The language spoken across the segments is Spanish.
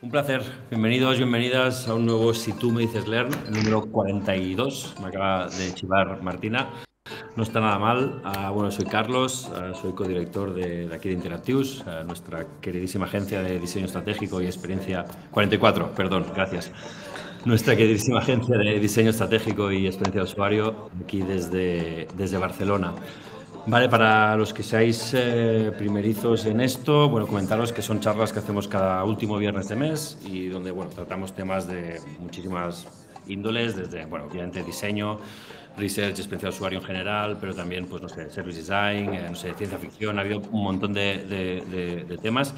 Un placer. Bienvenidos, bienvenidas a un nuevo Si tú me dices Learn, el número 42. Me acaba de chivar Martina. No está nada mal. Bueno, soy Carlos, soy codirector de aquí de Interactius, nuestra queridísima agencia de diseño estratégico y experiencia 44, perdón, gracias. Nuestra queridísima agencia de diseño estratégico y experiencia de usuario aquí desde Barcelona. Vale, para los que seáis primerizos en esto, bueno, comentaros que son charlas que hacemos cada último viernes de mes y donde, bueno, tratamos temas de muchísimas índoles, desde, bueno, obviamente diseño, research, experiencia de usuario en general, pero también, pues, no sé, service design, no sé, ciencia ficción, ha habido un montón de temas.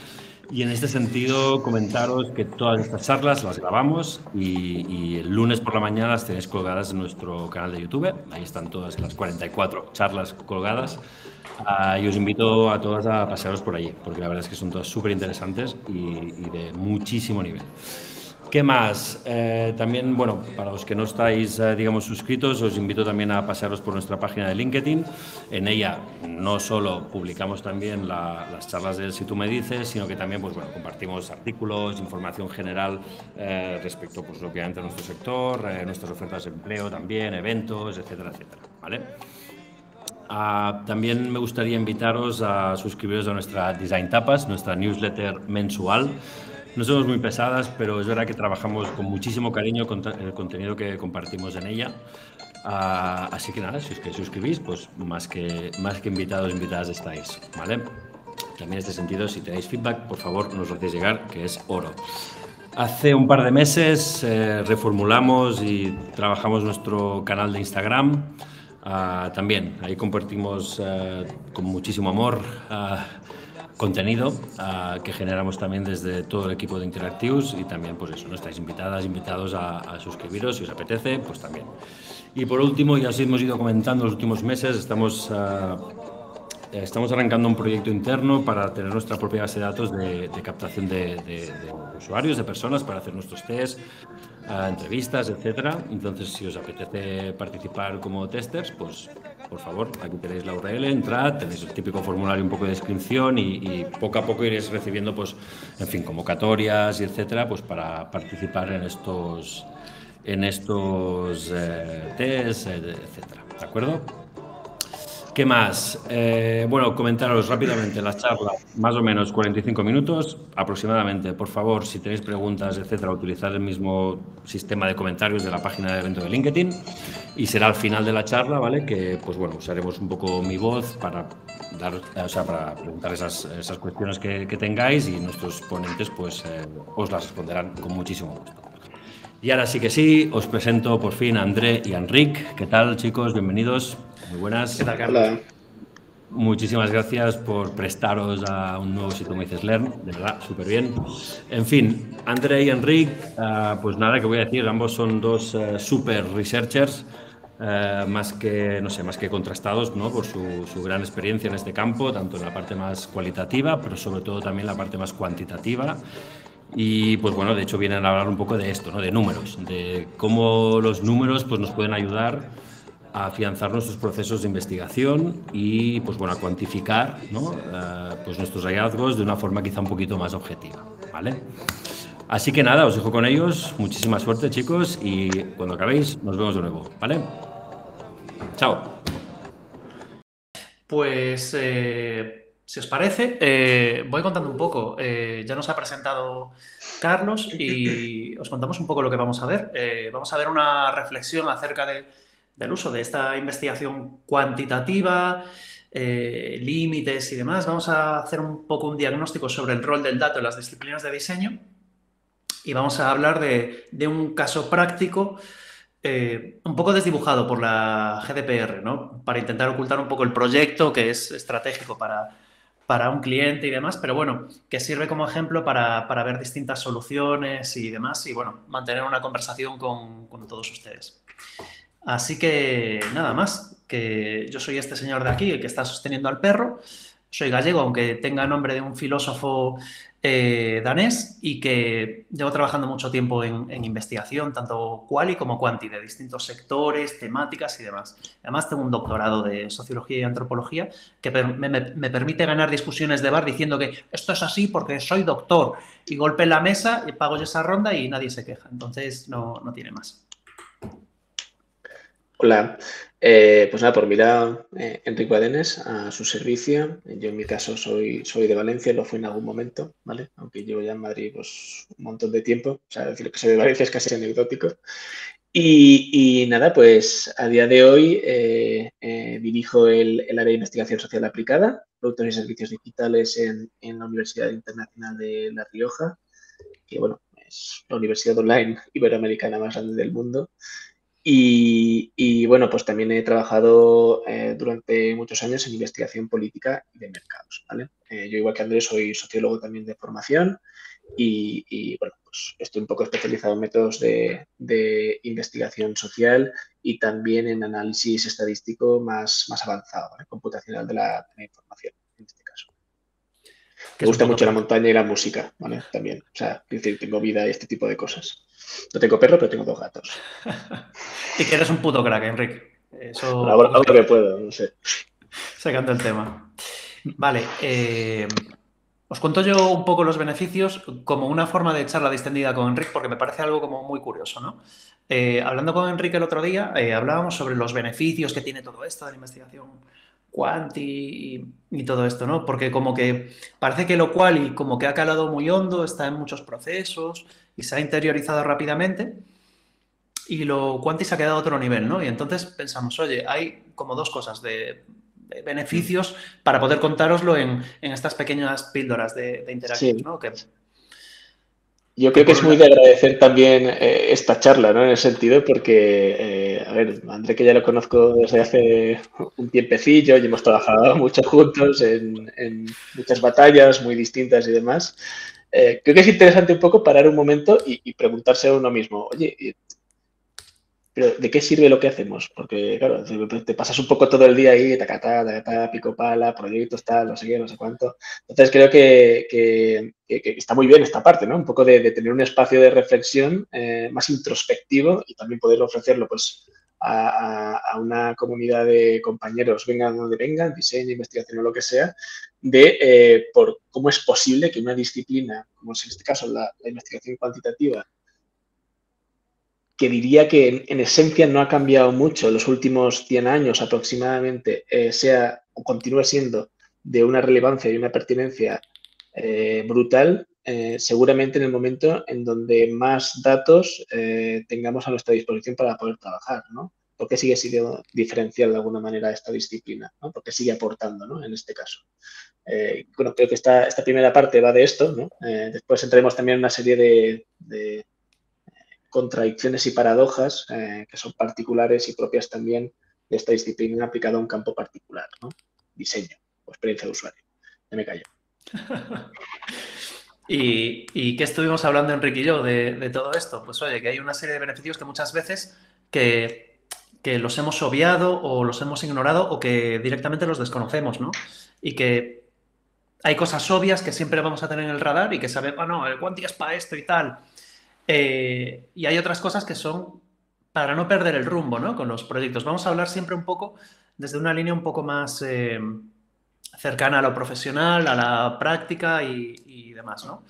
Y en este sentido, comentaros que todas estas charlas las grabamos y el lunes por la mañana las tenéis colgadas en nuestro canal de YouTube. Ahí están todas las 44 charlas colgadas. Y os invito a todas a pasearos por allí, porque la verdad es que son todas súper interesantes y de muchísimo nivel. ¿Qué más? También, bueno, para los que no estáis, digamos, suscritos, os invito también a pasaros por nuestra página de LinkedIn. En ella no solo publicamos también las charlas de Si tú me dices, sino que también, pues bueno, compartimos artículos, información general respecto, pues obviamente a nuestro sector, nuestras ofertas de empleo también, eventos, etcétera, etcétera, ¿vale? También me gustaría invitaros a suscribiros a nuestra Design Tapas, nuestra newsletter mensual. No somos muy pesadas, pero es verdad que trabajamos con muchísimo cariño con el contenido que compartimos en ella. Así que nada, si os queréis suscribís, pues más que invitados, invitadas estáis, ¿vale? También en este sentido, si tenéis feedback, por favor, nos lo hacéis llegar, que es oro. Hace un par de meses reformulamos y trabajamos nuestro canal de Instagram. También ahí compartimos con muchísimo amor contenido que generamos también desde todo el equipo de Interactius y también, pues eso, ¿no? Estáis invitadas, invitados a suscribiros si os apetece, pues también. Y por último, ya os hemos ido comentando en los últimos meses, estamos arrancando un proyecto interno para tener nuestra propia base de datos de captación de usuarios, de personas, para hacer nuestros tests, entrevistas, etcétera. Entonces, si os apetece participar como testers, pues por favor, aquí tenéis la URL, entrad, tenéis el típico formulario un poco de descripción y poco a poco iréis recibiendo, pues, en fin, convocatorias y etcétera, pues para participar en estos tests, etcétera. ¿De acuerdo? ¿Qué más? Bueno, comentaros rápidamente la charla, más o menos 45 minutos aproximadamente. Por favor, si tenéis preguntas, etcétera, utilizad el mismo sistema de comentarios de la página de evento de LinkedIn y será al final de la charla, ¿vale? Que, pues bueno, usaremos un poco mi voz para para preguntar esas cuestiones que tengáis y nuestros ponentes, pues, os las responderán con muchísimo gusto. Y ahora sí que sí, os presento por fin a André y a Enric. ¿Qué tal, chicos? Bienvenidos. Muy buenas. ¿Qué tal, Carlos? Muchísimas gracias por prestaros a un nuevo Si tú me dices Learn, de verdad, súper bien. En fin, André y Enric, pues nada que voy a decir, ambos son dos super researchers, más que contrastados, ¿no? Por su gran experiencia en este campo, tanto en la parte más cualitativa, pero sobre todo también la parte más cuantitativa. Y pues bueno, de hecho vienen a hablar un poco de esto, ¿no? De números, de cómo los números pues, nos pueden ayudar a afianzar nuestros procesos de investigación y pues bueno, a cuantificar, ¿no? Pues nuestros hallazgos de una forma quizá un poquito más objetiva, ¿vale? Así que nada, os dejo con ellos. Muchísima suerte, chicos, y cuando acabéis nos vemos de nuevo, ¿vale? Chao. Pues, si os parece, voy contando un poco. Ya nos ha presentado Carlos y os contamos un poco lo que vamos a ver. Vamos a ver una reflexión acerca del uso de esta investigación cuantitativa, límites y demás. Vamos a hacer un poco un diagnóstico sobre el rol del dato en las disciplinas de diseño y vamos a hablar de un caso práctico un poco desdibujado por la GDPR, ¿no? Para intentar ocultar un poco el proyecto que es estratégico para un cliente y demás, pero bueno, que sirve como ejemplo para ver distintas soluciones y demás y bueno, mantener una conversación con todos ustedes. Así que nada más, que yo soy este señor de aquí, el que está sosteniendo al perro. Soy gallego, aunque tenga nombre de un filósofo danés y que llevo trabajando mucho tiempo en investigación, tanto quali como quanti, de distintos sectores, temáticas y demás. Además, tengo un doctorado de sociología y antropología que me permite ganar discusiones de bar diciendo que esto es así porque soy doctor y golpe en la mesa y pago yo esa ronda y nadie se queja. Entonces, no tiene más. Hola, pues nada, por mirar, Enric Badenes, a su servicio. Yo en mi caso soy de Valencia, lo fui en algún momento, ¿vale? Aunque llevo ya en Madrid pues, un montón de tiempo. O sea, decir que soy de Valencia es casi anecdótico. Y nada, pues a día de hoy dirijo el área de investigación social aplicada, productos y servicios digitales en la Universidad Internacional de La Rioja, que bueno, es la universidad online iberoamericana más grande del mundo. Y bueno, pues también he trabajado durante muchos años en investigación política y de mercados, ¿vale? Yo, igual que Andrés, soy sociólogo también de formación y bueno, pues estoy un poco especializado en métodos de investigación social y también en análisis estadístico más avanzado, ¿vale? Computacional de la información, en este caso. Me gusta mucho la montaña y la música, ¿vale? También, o sea, es decir, tengo vida y este tipo de cosas. No tengo perro, pero tengo 2 gatos. Y que eres un puto crack, Enrique. Eso Bueno, hago lo que puedo, no sé. Sacando el tema. Vale, os cuento yo un poco los beneficios como una forma de charla distendida con Enrique, porque me parece algo como muy curioso, ¿no? Hablando con Enrique el otro día, hablábamos sobre los beneficios que tiene todo esto de la investigación quanti y todo esto, ¿no? Porque como que parece que lo quali como que ha calado muy hondo, está en muchos procesos y se ha interiorizado rápidamente y lo quanti se ha quedado a otro nivel, ¿no? Y entonces pensamos, oye, hay como dos cosas de beneficios para poder contároslo en estas pequeñas píldoras de interacción, Sí. ¿no? Yo creo que es muy de agradecer también esta charla, ¿no? En ese sentido, porque, a ver, André, que ya lo conozco desde hace un tiempecillo y hemos trabajado mucho juntos en muchas batallas muy distintas y demás. Creo que es interesante un poco parar un momento y preguntarse a uno mismo, oye, pero ¿de qué sirve lo que hacemos? Porque, claro, te pasas un poco todo el día ahí, tacatá, pico pala, proyectos, tal, no sé qué, no sé cuánto. Entonces, creo que está muy bien esta parte, ¿no? Un poco de tener un espacio de reflexión más introspectivo y también poder ofrecerlo, pues, a una comunidad de compañeros, vengan donde vengan, diseño, investigación o lo que sea, de por cómo es posible que una disciplina, como es en este caso la investigación cuantitativa, que diría que en esencia no ha cambiado mucho en los últimos 100 años aproximadamente, sea o continúe siendo de una relevancia y una pertinencia brutal, seguramente en el momento en donde más datos tengamos a nuestra disposición para poder trabajar, ¿no? Porque sigue siendo diferencial de alguna manera esta disciplina, ¿no? Porque sigue aportando, ¿no? En este caso. Bueno, creo que esta primera parte va de esto, ¿no? Después entraremos también en una serie de contradicciones y paradojas que son particulares y propias también de esta disciplina aplicada a un campo particular, ¿no? Diseño o experiencia de usuario. Ya me callo. ¿Y qué estuvimos hablando Enrique y yo de todo esto? Pues oye, que hay una serie de beneficios que muchas veces que los hemos obviado o los hemos ignorado o que directamente los desconocemos, ¿no? Y que hay cosas obvias que siempre vamos a tener en el radar y que sabemos, no, el quanti es para esto y tal. Y hay otras cosas que son para no perder el rumbo, ¿no? Con los proyectos. Vamos a hablar siempre un poco desde una línea un poco más cercana a lo profesional, a la práctica y demás, ¿no?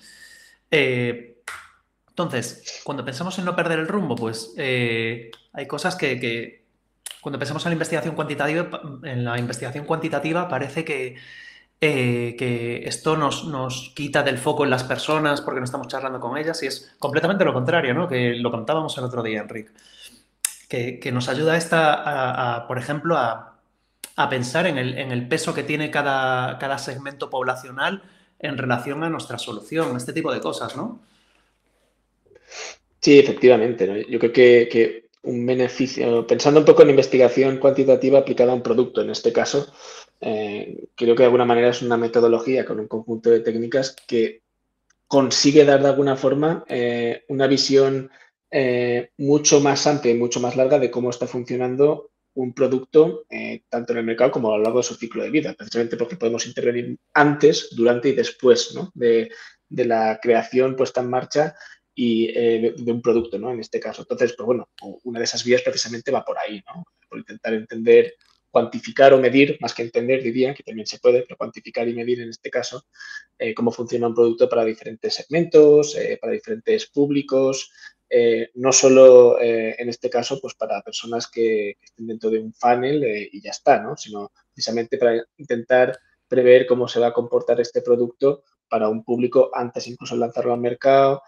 Entonces, cuando pensamos en no perder el rumbo, pues hay cosas que cuando pensamos en la investigación cuantitativa parece que esto nos quita del foco en las personas porque no estamos charlando con ellas y es completamente lo contrario, ¿no? Que lo contábamos el otro día, Enrique. Que nos ayuda por ejemplo, a pensar en el peso que tiene cada segmento poblacional en relación a nuestra solución, este tipo de cosas, ¿no? Sí, efectivamente, ¿no? Yo creo que un beneficio, pensando un poco en investigación cuantitativa aplicada a un producto, en este caso, creo que de alguna manera es una metodología con un conjunto de técnicas que consigue dar de alguna forma una visión mucho más amplia y mucho más larga de cómo está funcionando un producto, tanto en el mercado como a lo largo de su ciclo de vida, precisamente porque podemos intervenir antes, durante y después, ¿no? de de la creación puesta en marcha y de un producto, ¿no? En este caso. Entonces, pues bueno, una de esas vías precisamente va por ahí, ¿no? Por intentar entender, cuantificar o medir, más que entender, diría, que también se puede, pero cuantificar y medir en este caso, cómo funciona un producto para diferentes segmentos, para diferentes públicos, no solo en este caso pues para personas que estén dentro de un funnel y ya está, ¿no? Sino precisamente para intentar prever cómo se va a comportar este producto para un público antes incluso de lanzarlo al mercado,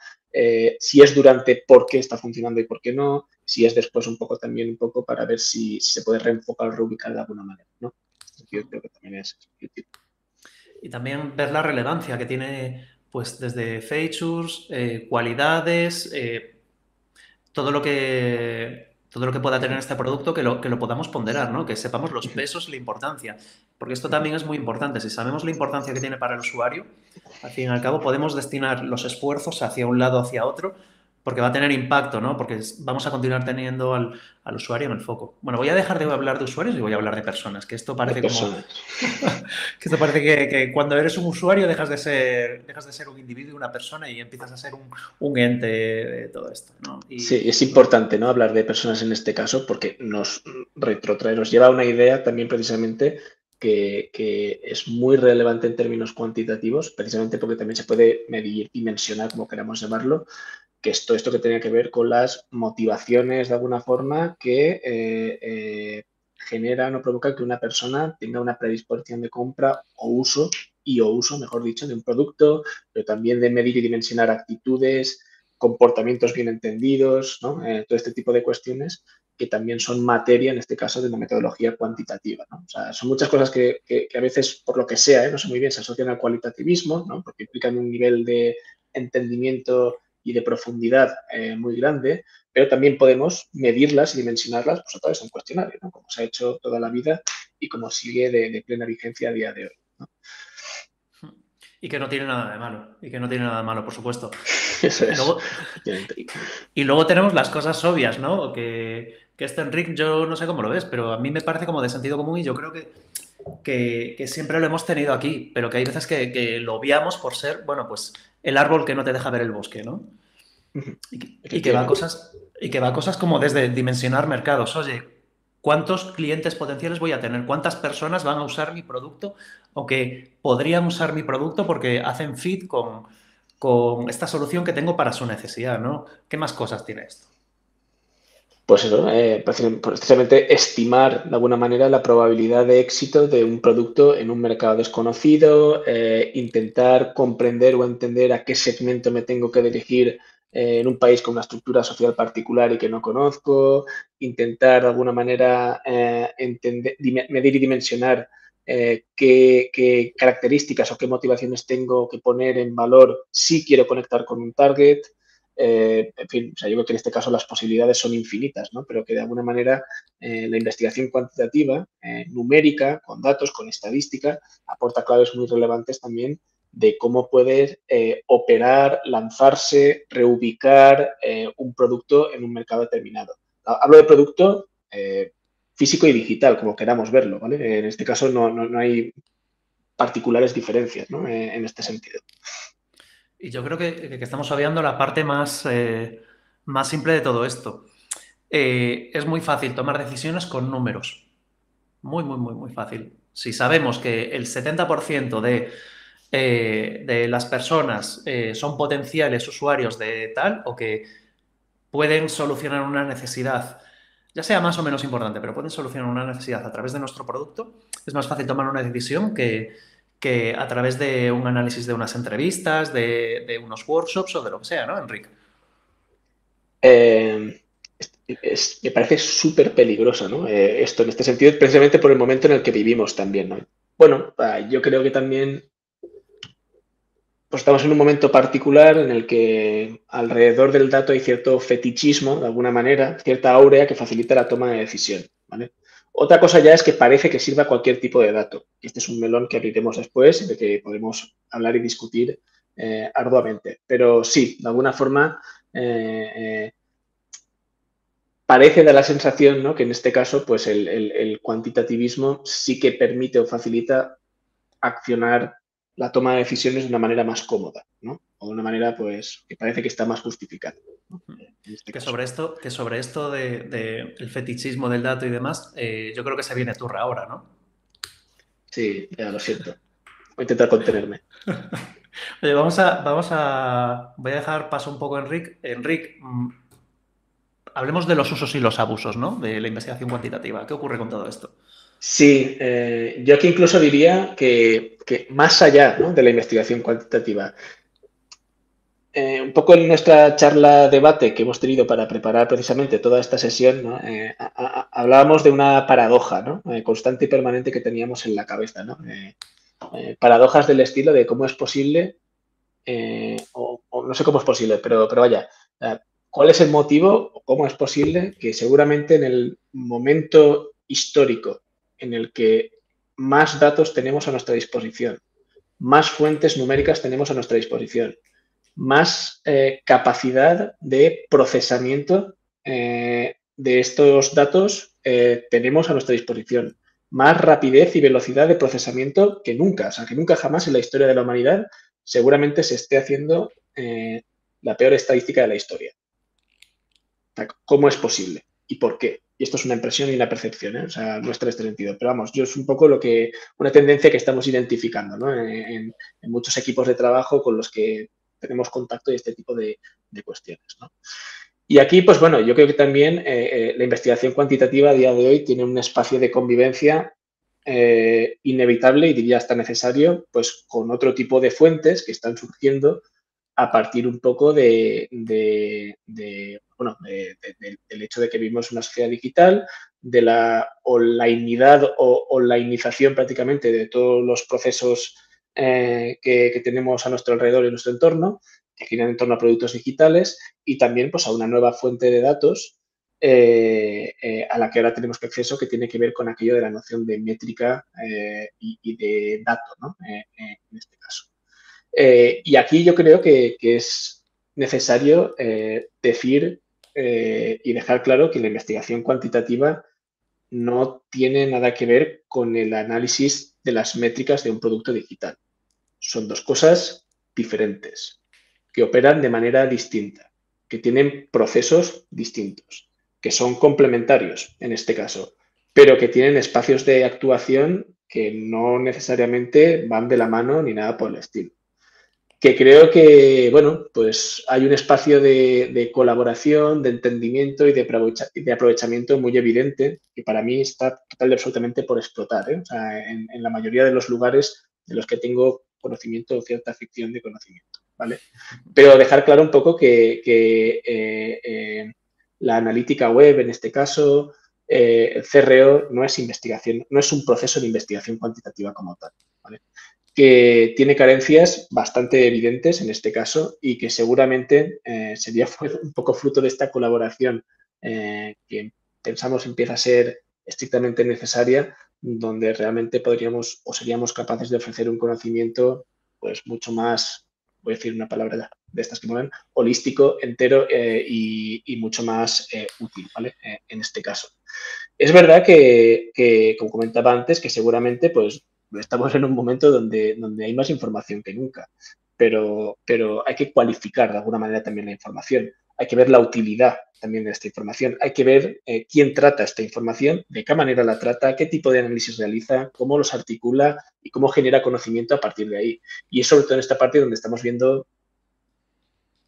si es durante, por qué está funcionando y por qué no, si es después un poco también para ver si se puede reenfocar o reubicar de alguna manera, ¿no? Yo creo que también es útil. Y también ver la relevancia que tiene, pues, desde features, cualidades, todo lo que pueda tener este producto, que lo podamos ponderar, ¿no? Que sepamos los pesos y la importancia. Porque esto también es muy importante. Si sabemos la importancia que tiene para el usuario, al fin y al cabo podemos destinar los esfuerzos hacia un lado o hacia otro, porque va a tener impacto, ¿no? Porque vamos a continuar teniendo al usuario en el foco. Bueno, voy a dejar de hablar de usuarios y voy a hablar de personas, que esto parece como... que esto parece que cuando eres un usuario dejas de ser un individuo, una persona y empiezas a ser un ente de todo esto, ¿no? Sí, es importante, ¿no? Hablar de personas en este caso porque nos lleva a una idea también precisamente que es muy relevante en términos cuantitativos, precisamente porque también se puede medir, dimensionar, como queramos llamarlo, que es todo esto que tenía que ver con las motivaciones de alguna forma que generan o provocan que una persona tenga una predisposición de compra o uso, mejor dicho, de un producto, pero también de medir y dimensionar actitudes, comportamientos bien entendidos, ¿no? Todo este tipo de cuestiones que también son materia, en este caso, de una metodología cuantitativa, ¿no? O sea, son muchas cosas que a veces, por lo que sea, no sé muy bien, se asocian al cualitativismo, ¿no? Porque implican un nivel de entendimiento y de profundidad muy grande, pero también podemos medirlas y dimensionarlas pues, a través de un cuestionario, ¿no? Como se ha hecho toda la vida y como sigue de plena vigencia a día de hoy, ¿no? Y que no tiene nada de malo, por supuesto. Eso es. Luego, y luego tenemos las cosas obvias, ¿no? Que esto, Enric, yo no sé cómo lo ves, pero a mí me parece como de sentido común y yo creo que siempre lo hemos tenido aquí, pero que hay veces que lo obviamos por ser, bueno, pues el árbol que no te deja ver el bosque, ¿no? Y que va a cosas como desde dimensionar mercados. Oye, ¿cuántos clientes potenciales voy a tener? ¿Cuántas personas van a usar mi producto o que podrían usar mi producto porque hacen fit con esta solución que tengo para su necesidad, ¿no? ¿Qué más cosas tiene esto? Pues eso, precisamente estimar de alguna manera la probabilidad de éxito de un producto en un mercado desconocido, intentar comprender o entender a qué segmento me tengo que dirigir en un país con una estructura social particular y que no conozco, intentar de alguna manera medir y dimensionar qué características o qué motivaciones tengo que poner en valor si quiero conectar con un target. En fin, o sea, yo creo que en este caso las posibilidades son infinitas, ¿no? Pero que de alguna manera la investigación cuantitativa, numérica, con datos, con estadística, aporta claves muy relevantes también de cómo puedes operar, lanzarse, reubicar un producto en un mercado determinado. Hablo de producto físico y digital, como queramos verlo, ¿vale? En este caso no hay particulares diferencias, ¿no? En este sentido. Y yo creo que estamos obviando la parte más simple de todo esto. Es muy fácil tomar decisiones con números. Muy, muy, muy, muy fácil. Si sabemos que el 70% de las personas son potenciales usuarios de tal o que pueden solucionar una necesidad, ya sea más o menos importante, pero pueden solucionar una necesidad a través de nuestro producto, es más fácil tomar una decisión que a través de un análisis de unas entrevistas, de unos workshops o de lo que sea, ¿no, Enric? Me parece súper peligroso, ¿no? Esto en este sentido, precisamente por el momento en el que vivimos también, ¿no? Bueno, yo creo que también pues estamos en un momento particular en el que alrededor del dato hay cierto fetichismo, de alguna manera, cierta áurea que facilita la toma de decisión, ¿vale? Otra cosa ya es que parece que sirva cualquier tipo de dato. Este es un melón que abriremos después y de que podemos hablar y discutir arduamente. Pero sí, de alguna forma parece dar la sensación, ¿no? Que en este caso pues el cuantitativismo sí que permite o facilita accionar la toma de decisiones de una manera más cómoda, ¿no? una manera pues que parece que está más justificada, ¿no? En este Que caso. sobre esto de el fetichismo del dato y demás, yo creo que se viene turra ahora, ¿no? Sí, ya lo siento. Voy a intentar contenerme. Oye, voy a dejar paso un poco a Enric. Enric, hablemos de los usos y los abusos, ¿no? De la investigación cuantitativa. ¿Qué ocurre con todo esto? Sí, yo aquí incluso diría que más allá, ¿no?, de la investigación cuantitativa, un poco en nuestra charla debate que hemos tenido para preparar precisamente toda esta sesión, ¿no?, hablábamos de una paradoja, ¿no?, constante y permanente que teníamos en la cabeza, ¿no? Paradojas del estilo de cómo es posible, o no sé cómo es posible, pero vaya, ¿cuál es el motivo o cómo es posible que seguramente en el momento histórico en el que más datos tenemos a nuestra disposición, más fuentes numéricas tenemos a nuestra disposición, más capacidad de procesamiento de estos datos tenemos a nuestra disposición, más rapidez y velocidad de procesamiento que nunca, o sea, que nunca jamás en la historia de la humanidad seguramente se esté haciendo la peor estadística de la historia? ¿Cómo es posible? ¿Y por qué? Y esto es una impresión y una percepción, ¿eh? O sea, no está en este sentido. Pero vamos, yo es un poco una tendencia que estamos identificando, ¿no?, en muchos equipos de trabajo con los que tenemos contacto y este tipo de cuestiones, ¿no? Y aquí, pues bueno, yo creo que también la investigación cuantitativa a día de hoy tiene un espacio de convivencia inevitable y diría hasta necesario, pues con otro tipo de fuentes que están surgiendo a partir un poco del hecho de que vivimos una sociedad digital, de la onlineidad o onlineización prácticamente de todos los procesos que tenemos a nuestro alrededor y en nuestro entorno, que giran en torno a productos digitales, y también pues a una nueva fuente de datos a la que ahora tenemos acceso, que tiene que ver con aquello de la noción de métrica y de dato, ¿no?, en este caso. Y aquí yo creo que es necesario decir y dejar claro que la investigación cuantitativa no tiene nada que ver con el análisis de las métricas de un producto digital. Son dos cosas diferentes, que operan de manera distinta, que tienen procesos distintos, que son complementarios en este caso, pero que tienen espacios de actuación que no necesariamente van de la mano ni nada por el estilo. Que creo que, bueno, pues hay un espacio de colaboración, de entendimiento y de aprovechamiento muy evidente, que para mí está total y absolutamente por explotar, ¿eh? O sea, en la mayoría de los lugares de los que tengo conocimiento o cierta ficción de conocimiento, ¿vale? Pero dejar claro un poco que la analítica web, en este caso, el CRO no es investigación, no es un proceso de investigación cuantitativa como tal, ¿vale? Que tiene carencias bastante evidentes en este caso y que seguramente sería un poco fruto de esta colaboración que pensamos empieza a ser estrictamente necesaria, donde realmente podríamos o seríamos capaces de ofrecer un conocimiento pues mucho más, voy a decir una palabra de estas que molan, holístico, entero y mucho más útil, ¿vale? En este caso. Es verdad que, como comentaba antes, que seguramente pues estamos en un momento donde hay más información que nunca, pero hay que cualificar de alguna manera también la información. Hay que ver la utilidad también de esta información. Hay que ver quién trata esta información, de qué manera la trata, qué tipo de análisis realiza, cómo los articula y cómo genera conocimiento a partir de ahí. Y es sobre todo en esta parte donde estamos viendo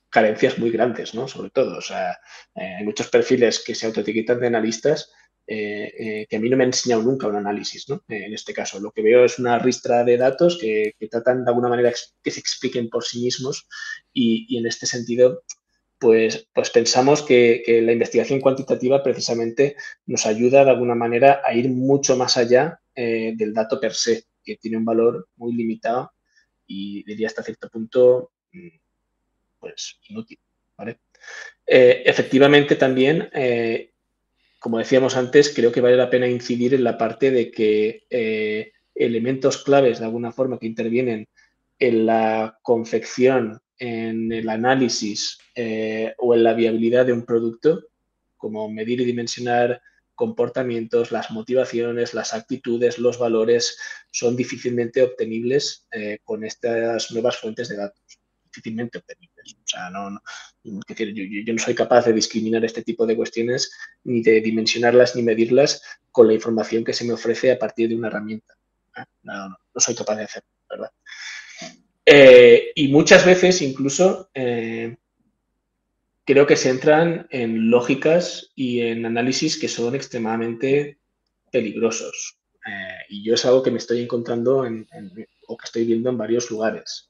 carencias muy grandes, ¿no? Sobre todo, o sea, hay muchos perfiles que se autoetiquetan de analistas que a mí no me han enseñado nunca un análisis, ¿no? En este caso, lo que veo es una ristra de datos que tratan de alguna manera que se expliquen por sí mismos y en este sentido, pues pensamos que la investigación cuantitativa precisamente nos ayuda de alguna manera a ir mucho más allá del dato per se, que tiene un valor muy limitado y diría hasta cierto punto pues inútil, ¿vale? Efectivamente también, como decíamos antes, creo que vale la pena incidir en la parte de que elementos claves de alguna forma que intervienen en la confección, en el análisis o en la viabilidad de un producto, como medir y dimensionar comportamientos, las motivaciones, las actitudes, los valores, son difícilmente obtenibles con estas nuevas fuentes de datos. difícilmente obtenibles. O sea, es decir, yo no soy capaz de discriminar este tipo de cuestiones, ni de dimensionarlas ni medirlas con la información que se me ofrece a partir de una herramienta. No soy capaz de hacerlo, ¿verdad? Y muchas veces incluso creo que se entran en lógicas y en análisis que son extremadamente peligrosos. Y yo es algo que me estoy encontrando o que estoy viendo en varios lugares.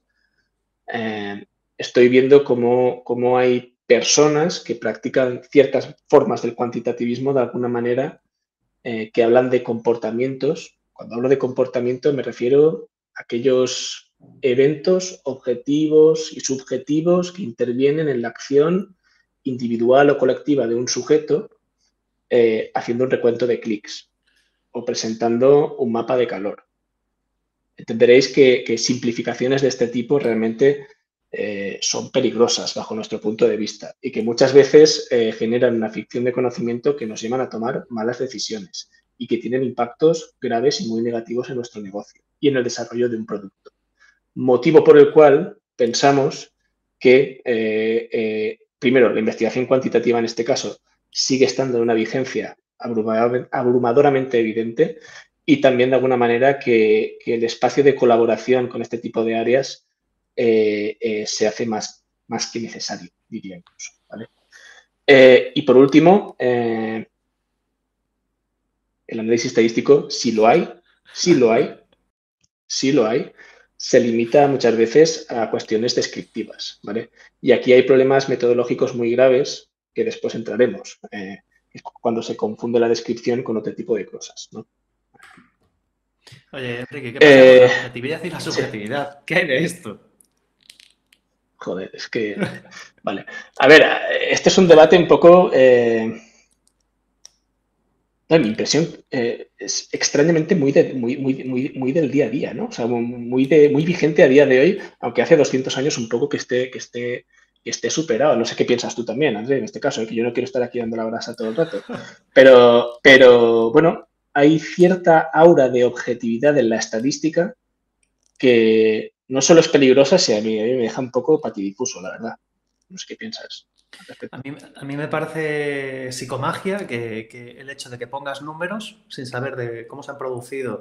Estoy viendo cómo hay personas que practican ciertas formas del cuantitativismo de alguna manera que hablan de comportamientos. Cuando hablo de comportamiento me refiero a aquellos eventos objetivos y subjetivos que intervienen en la acción individual o colectiva de un sujeto haciendo un recuento de clics o presentando un mapa de calor. Entenderéis que simplificaciones de este tipo realmente son peligrosas bajo nuestro punto de vista y que muchas veces generan una ficción de conocimiento que nos llevan a tomar malas decisiones y que tienen impactos graves y muy negativos en nuestro negocio y en el desarrollo de un producto. Motivo por el cual pensamos que, primero, la investigación cuantitativa en este caso sigue estando en una vigencia abrumadoramente evidente y también de alguna manera que el espacio de colaboración con este tipo de áreas se hace más que necesario, diría incluso. ¿Vale? Y por último, el análisis estadístico, sí lo hay, se limita muchas veces a cuestiones descriptivas, ¿vale? Y aquí hay problemas metodológicos muy graves que después entraremos, cuando se confunde la descripción con otro tipo de cosas, ¿no? Oye, Enrique, ¿qué pasa con la objetividad y la subjetividad? Sí. ¿Qué hay de esto? Joder, es que... Vale. A ver, este es un debate un poco... mi impresión es extrañamente muy del día a día, ¿no? O sea, muy vigente a día de hoy, aunque hace 200 años un poco que esté superado. No sé qué piensas tú también, André, en este caso, que yo no quiero estar aquí dando la brasa todo el rato. Pero bueno, hay cierta aura de objetividad en la estadística que no solo es peligrosa, sino a mí me deja un poco patidifuso, la verdad. No sé qué piensas al respecto. A mí me parece psicomagia que el hecho de que pongas números sin saber de cómo se han producido,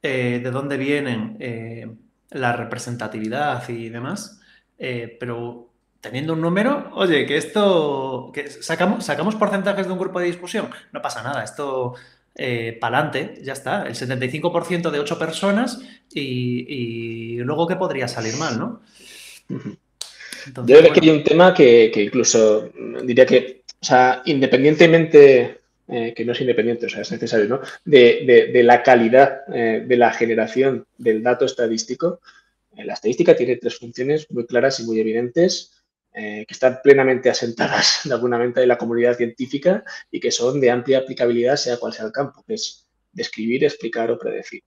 de dónde vienen, la representatividad y demás, pero teniendo un número, oye, que esto, que sacamos porcentajes de un grupo de discusión, no pasa nada, esto para adelante, ya está, el 75% de 8 personas y luego ¿qué podría salir mal, no? Entonces, Yo creo que aquí hay un tema que incluso diría que, o sea, independientemente, que no es independiente, o sea, es necesario, ¿no? De la calidad de la generación del dato estadístico, la estadística tiene tres funciones muy claras y muy evidentes que están plenamente asentadas de alguna manera en la comunidad científica y que son de amplia aplicabilidad sea cual sea el campo, que es describir, explicar o predecir.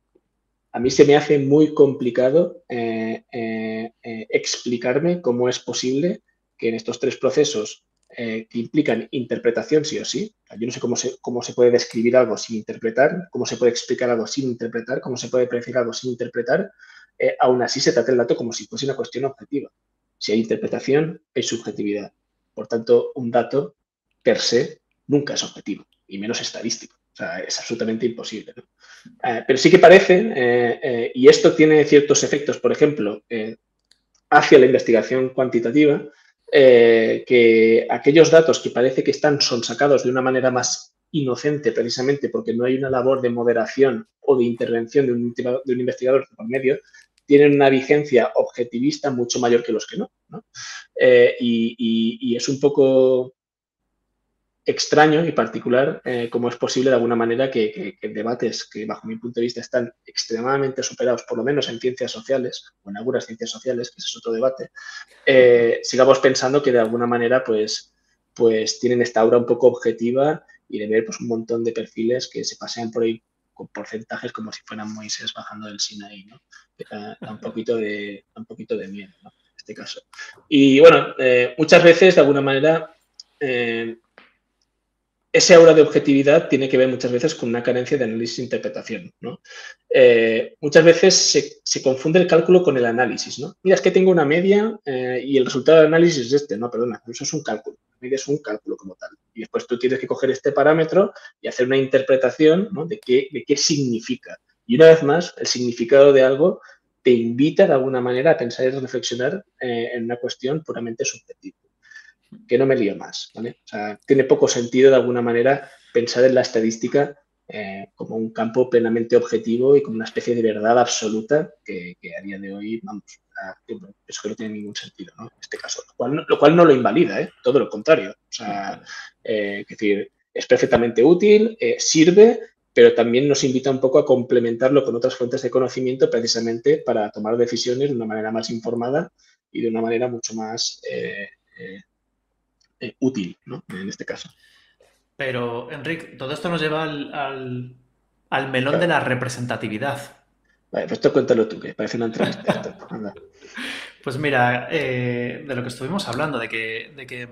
A mí se me hace muy complicado explicarme cómo es posible que en estos tres procesos que implican interpretación sí o sí, yo no sé cómo se puede describir algo sin interpretar, cómo se puede explicar algo sin interpretar, cómo se puede predecir algo sin interpretar, aún así se trata el dato como si fuese una cuestión objetiva. Si hay interpretación, hay subjetividad. Por tanto, un dato per se nunca es objetivo, y menos estadístico. O sea, es absolutamente imposible, ¿no? Pero sí que parece, y esto tiene ciertos efectos, por ejemplo, hacia la investigación cuantitativa, que aquellos datos que parece que están sonsacados de una manera más inocente, precisamente porque no hay una labor de moderación o de intervención de un investigador por medio, tienen una vigencia objetivista mucho mayor que los que no, ¿no? Y es un poco extraño y particular cómo es posible de alguna manera que debates que bajo mi punto de vista están extremadamente superados, por lo menos en ciencias sociales o en algunas ciencias sociales, que ese es otro debate, sigamos pensando que de alguna manera pues tienen esta aura un poco objetiva y de ver pues un montón de perfiles que se pasean por ahí con porcentajes como si fueran Moisés bajando del Sinaí, ¿no? Da un poquito de miedo, ¿no? En este caso. Y bueno, muchas veces de alguna manera ese aura de objetividad tiene que ver muchas veces con una carencia de análisis e interpretación, ¿no? Muchas veces se confunde el cálculo con el análisis, ¿no? Mira, es que tengo una media y el resultado del análisis es este. No, perdona, eso es un cálculo. La media es un cálculo como tal. Y después tú tienes que coger este parámetro y hacer una interpretación, ¿no? de qué significa. Y una vez más, el significado de algo te invita de alguna manera a pensar y reflexionar en una cuestión puramente subjetiva. Que no me lío más, ¿vale? O sea, tiene poco sentido de alguna manera pensar en la estadística como un campo plenamente objetivo y como una especie de verdad absoluta que a día de hoy, vamos, eso que no tiene ningún sentido, ¿no? En este caso, lo cual no lo invalida, ¿eh? Todo lo contrario. O sea, es decir, es perfectamente útil, sirve, pero también nos invita un poco a complementarlo con otras fuentes de conocimiento precisamente para tomar decisiones de una manera más informada y de una manera mucho más útil, ¿no? En este caso. Pero, Enric, todo esto nos lleva al melón Claro. de la representatividad. Vale, pues esto cuéntalo tú, que parece una entrevista esto. Anda. Pues mira, de lo que estuvimos hablando, de que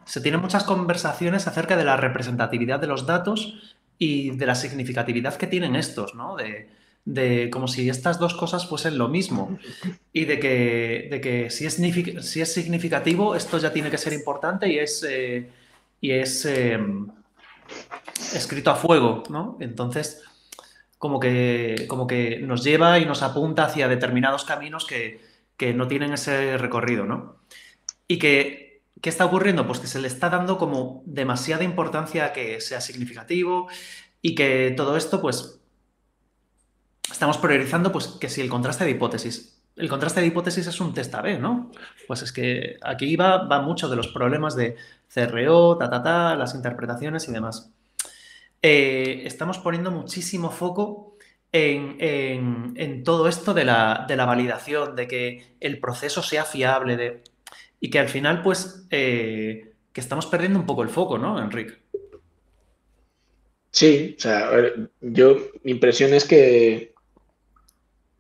se tienen muchas conversaciones acerca de la representatividad de los datos y de la significatividad que tienen estos, ¿no? De como si estas dos cosas fuesen lo mismo. Y de que si es significativo, esto ya tiene que ser importante y es escrito a fuego, ¿no? Entonces, como que nos lleva y nos apunta hacia determinados caminos que no tienen ese recorrido, ¿no? Y ¿qué está ocurriendo? Pues que se le está dando como demasiada importancia a que sea significativo y que todo esto, pues, estamos priorizando, pues, que si el contraste de hipótesis. El contraste de hipótesis es un test A/B, ¿no? Pues es que aquí va mucho de los problemas de CRO, las interpretaciones y demás. Estamos poniendo muchísimo foco en todo esto de la validación, de que el proceso sea fiable, y que al final, pues, que estamos perdiendo un poco el foco, ¿no, Enric? Sí, o sea, a ver, mi impresión es que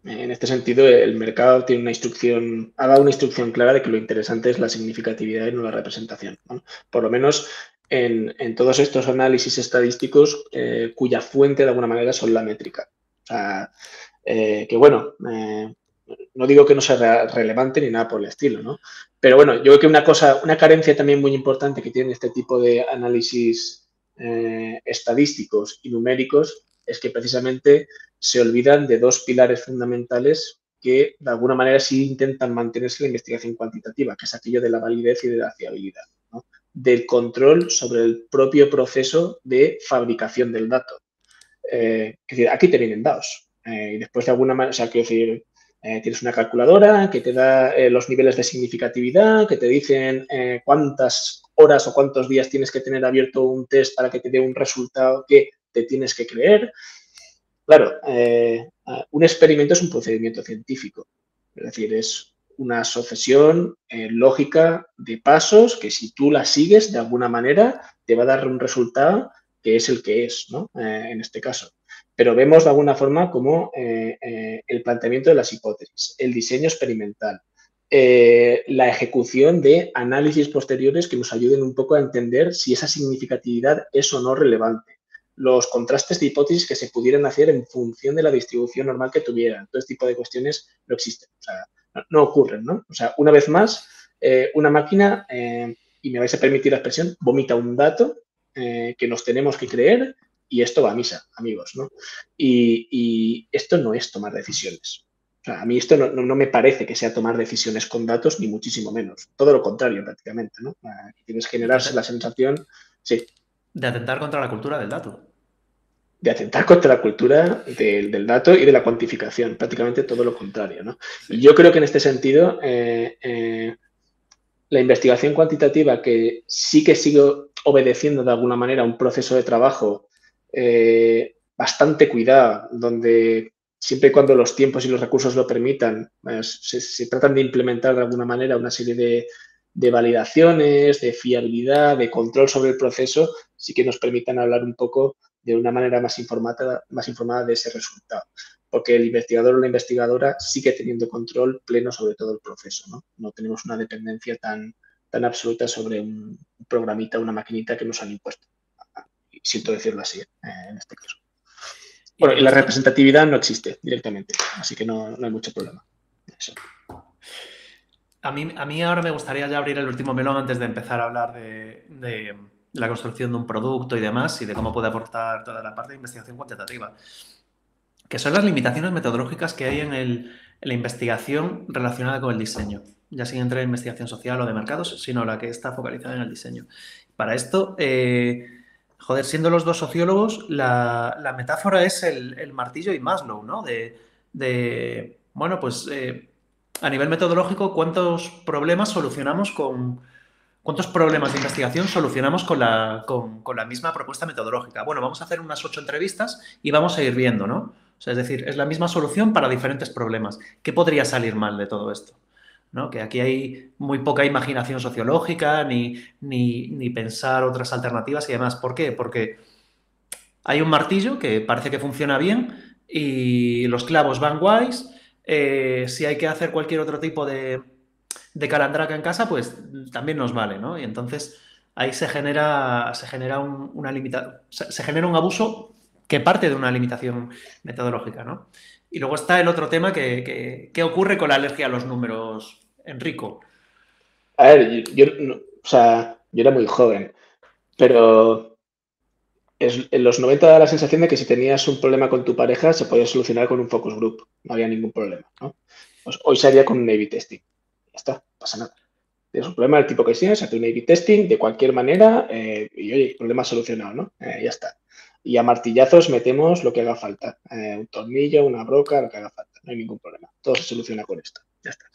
en este sentido el mercado tiene ha dado una instrucción clara de que lo interesante es la significatividad y no la representación, ¿no? Por lo menos en todos estos análisis estadísticos cuya fuente de alguna manera son la métrica. O sea, que bueno, no digo que no sea relevante ni nada por el estilo, ¿no? Pero bueno, yo creo que una carencia también muy importante que tiene este tipo de análisis estadísticos y numéricos es que precisamente se olvidan de dos pilares fundamentales que de alguna manera sí intentan mantenerse en la investigación cuantitativa, que es aquello de la validez y de la fiabilidad, ¿no? Del control sobre el propio proceso de fabricación del dato. Es decir, aquí te vienen dados. Y después de alguna manera, o sea, quiero decir, tienes una calculadora que te da los niveles de significatividad, que te dicen cuántas horas o cuántos días tienes que tener abierto un test para que te dé un resultado que te tienes que creer. Claro, un experimento es un procedimiento científico. Es decir, es una sucesión lógica de pasos que si tú la sigues de alguna manera te va a dar un resultado que es el que es, ¿no? En este caso. Pero vemos de alguna forma como el planteamiento de las hipótesis, el diseño experimental, la ejecución de análisis posteriores que nos ayuden un poco a entender si esa significatividad es o no relevante, los contrastes de hipótesis que se pudieran hacer en función de la distribución normal que tuvieran. Todo este tipo de cuestiones no existen, o sea, no ocurren, ¿no? O sea, una vez más, una máquina, y me vais a permitir la expresión, vomita un dato que nos tenemos que creer y esto va a misa, amigos, ¿no? Y esto no es tomar decisiones. O sea, a mí esto no me parece que sea tomar decisiones con datos, ni muchísimo menos. Todo lo contrario, prácticamente, ¿no? Tienes que generarse la sensación, sí, de atentar contra la cultura del dato. De atentar contra la cultura del dato y de la cuantificación, prácticamente todo lo contrario, ¿no? Sí. Y yo creo que en este sentido, la investigación cuantitativa, que sí que sigue obedeciendo de alguna manera un proceso de trabajo bastante cuidado, donde siempre y cuando los tiempos y los recursos lo permitan, se tratan de implementar de alguna manera una serie de validaciones, de fiabilidad, de control sobre el proceso, sí que nos permitan hablar un poco de una manera más informada de ese resultado. Porque el investigador o la investigadora sigue teniendo control pleno sobre todo el proceso, ¿no? No tenemos una dependencia tan absoluta sobre un programita, una maquinita que nos han impuesto. siento decirlo así, en este caso. Bueno, y la representatividad no existe directamente, así que no hay mucho problema. Eso. A mí ahora me gustaría ya abrir el último melón antes de empezar a hablar de la construcción de un producto y demás, y de cómo puede aportar toda la parte de investigación cuantitativa, que son las limitaciones metodológicas que hay en la investigación relacionada con el diseño, ya sin entrar en investigación social o de mercados, sino la que está focalizada en el diseño. Para esto, joder, siendo los dos sociólogos, la metáfora es el martillo y Maslow, ¿no? Bueno, pues a nivel metodológico, ¿cuántos problemas solucionamos ¿cuántos problemas de investigación solucionamos con la misma propuesta metodológica? Bueno, vamos a hacer unas 8 entrevistas y vamos a ir viendo, ¿no? O sea, es decir, es la misma solución para diferentes problemas. ¿Qué podría salir mal de todo esto? ¿No? Que aquí hay muy poca imaginación sociológica, ni pensar otras alternativas y demás. ¿Por qué? Porque hay un martillo que parece que funciona bien y los clavos van guays. Si hay que hacer cualquier otro tipo de calandraca en casa, pues también nos vale, ¿no? Y entonces ahí se genera se genera un abuso que parte de una limitación metodológica, ¿no? Y luego está el otro tema ¿qué ocurre con la alergia a los números, Enrico? A ver, yo era muy joven, pero en los 90 da la sensación de que si tenías un problema con tu pareja se podía solucionar con un focus group, no había ningún problema, ¿no? Pues hoy se haría con un A/B testing. Ya está, no pasa nada. Tienes un problema del tipo que sea, se hace un A/B testing de cualquier manera y oye, problema solucionado, ¿no? Ya está. Y a martillazos metemos lo que haga falta. Un tornillo, una broca, lo que haga falta. No hay ningún problema. Todo se soluciona con esto. Ya está.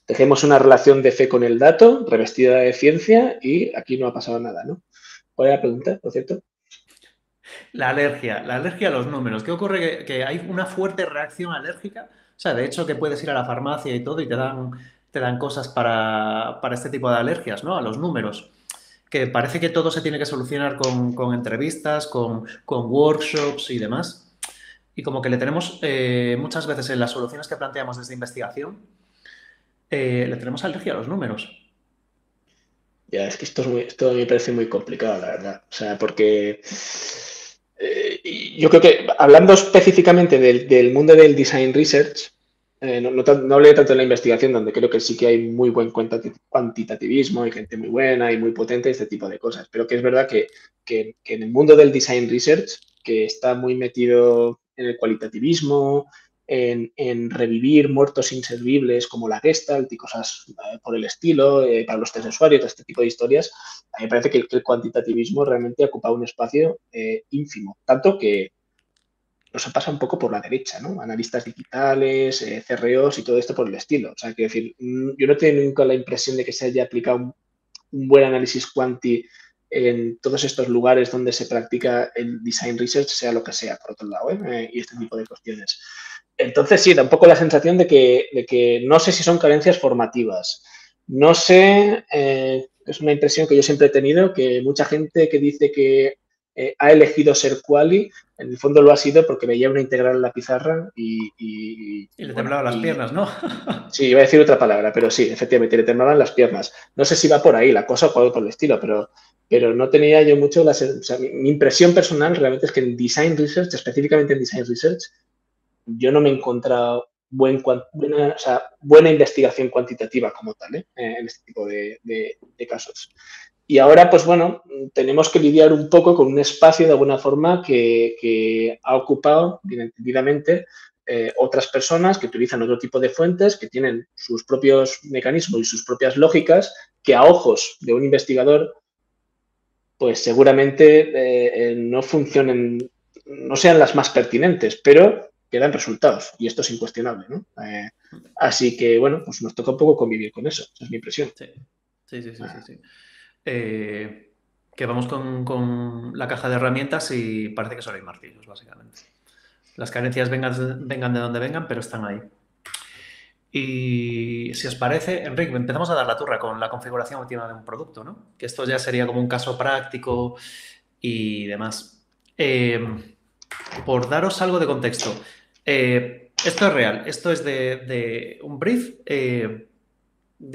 Dejemos una relación de fe con el dato, revestida de ciencia y aquí no ha pasado nada, ¿no? ¿Cuál era la pregunta, por cierto? La alergia a los números. ¿Qué ocurre? Que hay una fuerte reacción alérgica. O sea, de hecho, que puedes ir a la farmacia y todo y te dan cosas para este tipo de alergias, ¿no? A los números. Que parece que todo se tiene que solucionar con entrevistas, con workshops y demás. Y como que le tenemos muchas veces en las soluciones que planteamos desde investigación, le tenemos alergia a los números. Ya, es que esto me parece muy complicado, la verdad. O sea, porque yo creo que hablando específicamente del mundo del design research, no hablé tanto de la investigación, donde creo que sí que hay muy buen cuantitativismo, hay gente muy buena y muy potente, este tipo de cosas. Pero que es verdad que en el mundo del design research, que está muy metido en el cualitativismo, en revivir muertos inservibles como la Gestalt y cosas por el estilo, para los test de usuario, todo este tipo de historias, a mí me parece que el cuantitativismo realmente ha ocupado un espacio ínfimo, tanto que nos pasa un poco por la derecha, ¿no? Analistas digitales, CREOs y todo esto por el estilo. O sea, quiero decir, yo no he tenido nunca la impresión de que se haya aplicado un buen análisis cuanti en todos estos lugares donde se practica el design research, sea lo que sea, por otro lado, y este tipo de cuestiones. Entonces, sí, da un poco la sensación de que no sé si son carencias formativas. No sé, es una impresión que yo siempre he tenido, que mucha gente que dice que ha elegido ser quali, en el fondo lo ha sido porque veía una integral en la pizarra y le temblaban las piernas, ¿no? Sí, iba a decir otra palabra, pero sí, efectivamente, le temblaban las piernas. No sé si va por ahí la cosa o algo por el estilo, pero no tenía yo mucho o sea, mi impresión personal realmente es que en design research, específicamente en design research, yo no me he encontrado buena investigación cuantitativa como tal, en este tipo de casos. Y ahora, pues bueno, tenemos que lidiar un poco con un espacio de alguna forma que ha ocupado, bien entendidamente, otras personas que utilizan otro tipo de fuentes, que tienen sus propios mecanismos y sus propias lógicas, que a ojos de un investigador, pues seguramente no funcionen, no sean las más pertinentes, pero que dan resultados. Y esto es incuestionable, ¿no? Así que, bueno, pues nos toca un poco convivir con eso. Esa es mi impresión. Sí. Que vamos con la caja de herramientas y parece que solo hay martillos, básicamente. Las carencias vengan de donde vengan, pero están ahí. Y si os parece, Enrique, empezamos a dar la turra con la configuración última de un producto, ¿no? Que esto ya sería como un caso práctico y demás. Por daros algo de contexto, esto es real, esto es de un brief de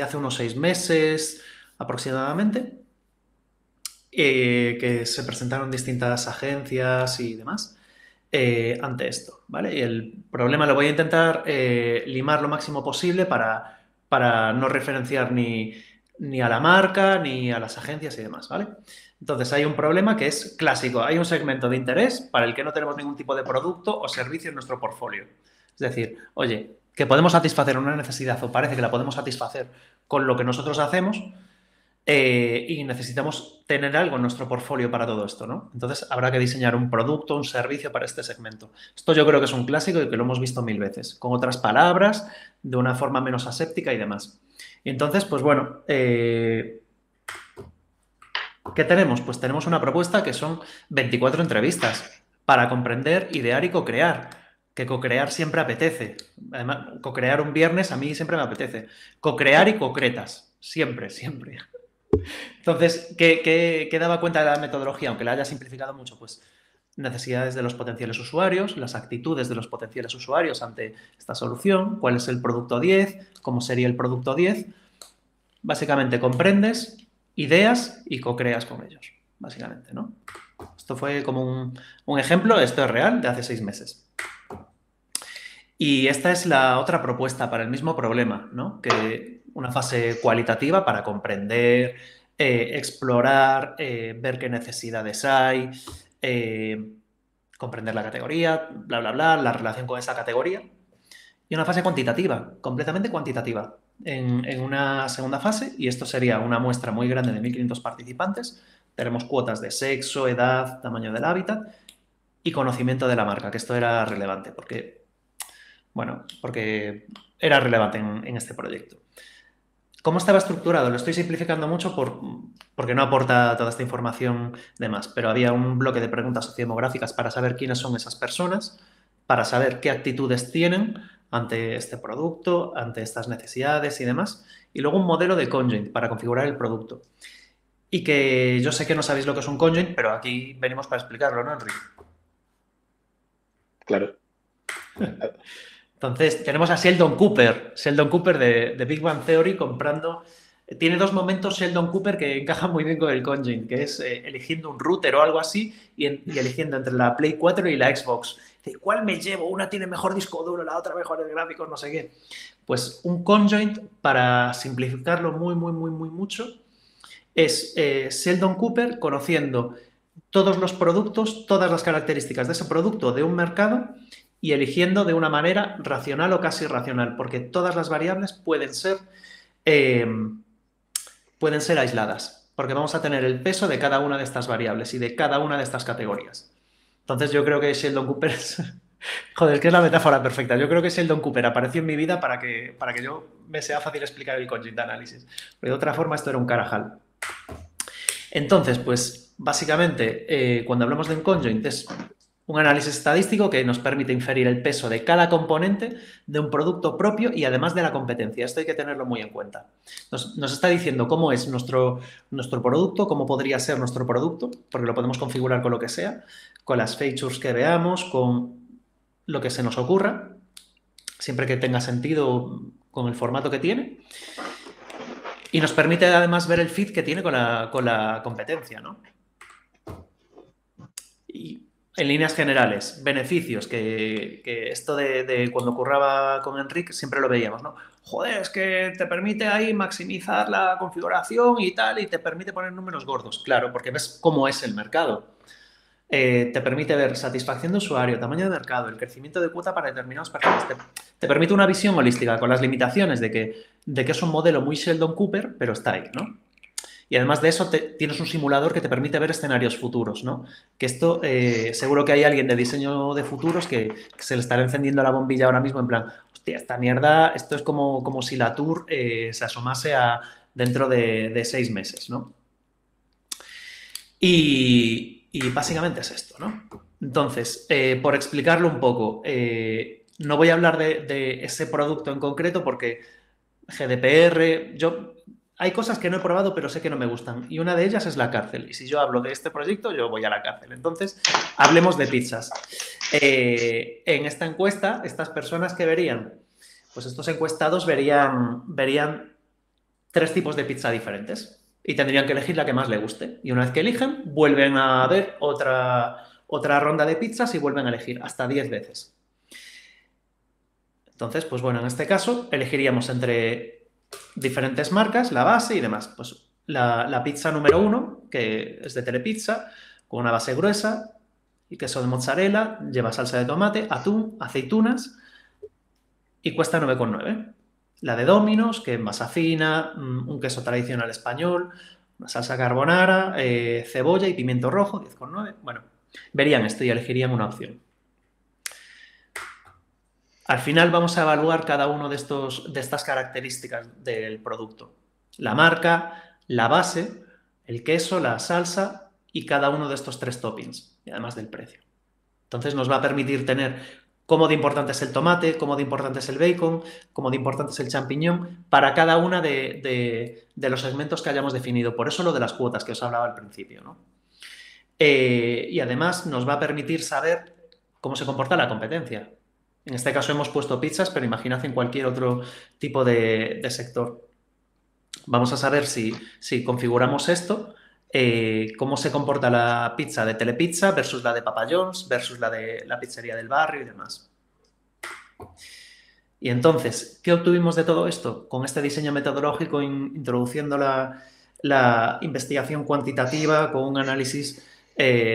hace unos 6 meses aproximadamente. que se presentaron distintas agencias y demás ante esto, ¿vale? Y el problema lo voy a intentar limar lo máximo posible para no referenciar ni a la marca ni a las agencias y demás, ¿vale? Entonces, hay un problema que es clásico. Hay un segmento de interés para el que no tenemos ningún tipo de producto o servicio en nuestro portfolio. Es decir, oye, que podemos satisfacer una necesidad o parece que la podemos satisfacer con lo que nosotros hacemos y necesitamos tener algo en nuestro portfolio para todo esto, ¿no? Entonces, habrá que diseñar un producto, un servicio para este segmento. Esto yo creo que es un clásico y que lo hemos visto 1000 veces, con otras palabras, de una forma menos aséptica y demás. Y entonces, pues bueno, ¿qué tenemos? Pues tenemos una propuesta que son 24 entrevistas para comprender, idear y co-crear. Que co-crear siempre apetece. Además, co-crear un viernes a mí siempre me apetece. Co-crear y concretas. Siempre, siempre. Entonces, ¿qué daba cuenta de la metodología? Aunque la haya simplificado mucho, pues necesidades de los potenciales usuarios, las actitudes de los potenciales usuarios ante esta solución, cuál es el producto 10, cómo sería el producto 10. Básicamente comprendes, ideas y co-creas con ellos, básicamente, ¿no? Esto fue como un ejemplo, esto es real, de hace 6 meses. Y esta es la otra propuesta para el mismo problema, ¿no? Que una fase cualitativa para comprender, explorar, ver qué necesidades hay, comprender la categoría, bla, bla, bla, la relación con esa categoría. Y una fase cuantitativa, completamente cuantitativa, en una segunda fase, y esto sería una muestra muy grande de 1500 participantes. Tenemos cuotas de sexo, edad, tamaño del hábitat y conocimiento de la marca, que esto era relevante porque era relevante en este proyecto. ¿Cómo estaba estructurado? Lo estoy simplificando mucho porque no aporta toda esta información de más, pero había un bloque de preguntas sociodemográficas para saber quiénes son esas personas, para saber qué actitudes tienen ante este producto, ante estas necesidades y demás, y luego un modelo de conjoint para configurar el producto. Y que yo sé que no sabéis lo que es un conjoint, pero aquí venimos para explicarlo, ¿no, Enrique? Claro. Entonces, tenemos a Sheldon Cooper de Big Bang Theory comprando. Tiene 2 momentos Sheldon Cooper que encajan muy bien con el conjoint, que es eligiendo un router o algo así y eligiendo entre la Play 4 y la Xbox. Dice, ¿cuál me llevo? Una tiene mejor disco duro, la otra mejores gráficos, no sé qué. Pues un conjoint, para simplificarlo muy mucho, es Sheldon Cooper conociendo todos los productos, todas las características de ese producto de un mercado y eligiendo de una manera racional o casi racional, porque todas las variables pueden ser aisladas, porque vamos a tener el peso de cada una de estas variables y de cada una de estas categorías. Entonces yo creo que Sheldon Cooper es... Joder, que es la metáfora perfecta. Yo creo que Sheldon Cooper apareció en mi vida para que yo me sea fácil explicar el conjoint análisis. Pero de otra forma esto era un carajal. Entonces, pues básicamente cuando hablamos de un conjoint es un análisis estadístico que nos permite inferir el peso de cada componente de un producto propio y además de la competencia. Esto hay que tenerlo muy en cuenta. Nos está diciendo cómo es nuestro producto, cómo podría ser nuestro producto, porque lo podemos configurar con lo que sea, con las features que veamos, con lo que se nos ocurra, siempre que tenga sentido con el formato que tiene. Y nos permite además ver el fit que tiene con la competencia, ¿no? Y en líneas generales, beneficios, que esto de cuando curraba con Enrique siempre lo veíamos, ¿no? Joder, es que te permite ahí maximizar la configuración y tal, y te permite poner números gordos. Claro, porque ves cómo es el mercado. Te permite ver satisfacción de usuario, tamaño de mercado, el crecimiento de cuota para determinados perfiles. Te permite una visión holística con las limitaciones de que es un modelo muy Sheldon Cooper, pero está ahí, ¿no? Y además de eso, tienes un simulador que te permite ver escenarios futuros, ¿no? Que esto, seguro que hay alguien de diseño de futuros que se le estará encendiendo la bombilla ahora mismo en plan, hostia, esta mierda, esto es como si la Tour se asomase dentro de 6 meses, ¿no? Y básicamente es esto, ¿no? Entonces, por explicarlo un poco, no voy a hablar de ese producto en concreto porque GDPR, hay cosas que no he probado pero sé que no me gustan y una de ellas es la cárcel. Y si yo hablo de este proyecto, yo voy a la cárcel. Entonces, hablemos de pizzas. En esta encuesta, estas personas que verían, pues estos encuestados verían 3 tipos de pizza diferentes. y tendrían que elegir la que más le guste. Y una vez que eligen, vuelven a ver otra ronda de pizzas y vuelven a elegir hasta 10 veces. Entonces, pues bueno, en este caso elegiríamos entre diferentes marcas, la base y demás. Pues la pizza número 1, que es de Telepizza, con una base gruesa y queso de mozzarella, lleva salsa de tomate, atún, aceitunas y cuesta 9,9. La de Domino's, que es masa fina, un queso tradicional español, una salsa carbonara, cebolla y pimiento rojo, 10,9. Bueno, verían esto y elegirían una opción. Al final vamos a evaluar cada uno de estas características del producto. La marca, la base, el queso, la salsa y cada uno de estos 3 toppings, y además del precio. Entonces nos va a permitir tener cómo de importante es el tomate, cómo de importante es el bacon, cómo de importante es el champiñón, para cada una de los segmentos que hayamos definido. Por eso lo de las cuotas que os hablaba al principio, ¿no? Y además nos va a permitir saber cómo se comporta la competencia. En este caso hemos puesto pizzas, pero imaginad en cualquier otro tipo de sector. Vamos a saber si configuramos esto, cómo se comporta la pizza de Telepizza versus la de Papa John's, versus la de la pizzería del barrio y demás. Y entonces, ¿qué obtuvimos de todo esto? Con este diseño metodológico, introduciendo la investigación cuantitativa con un análisis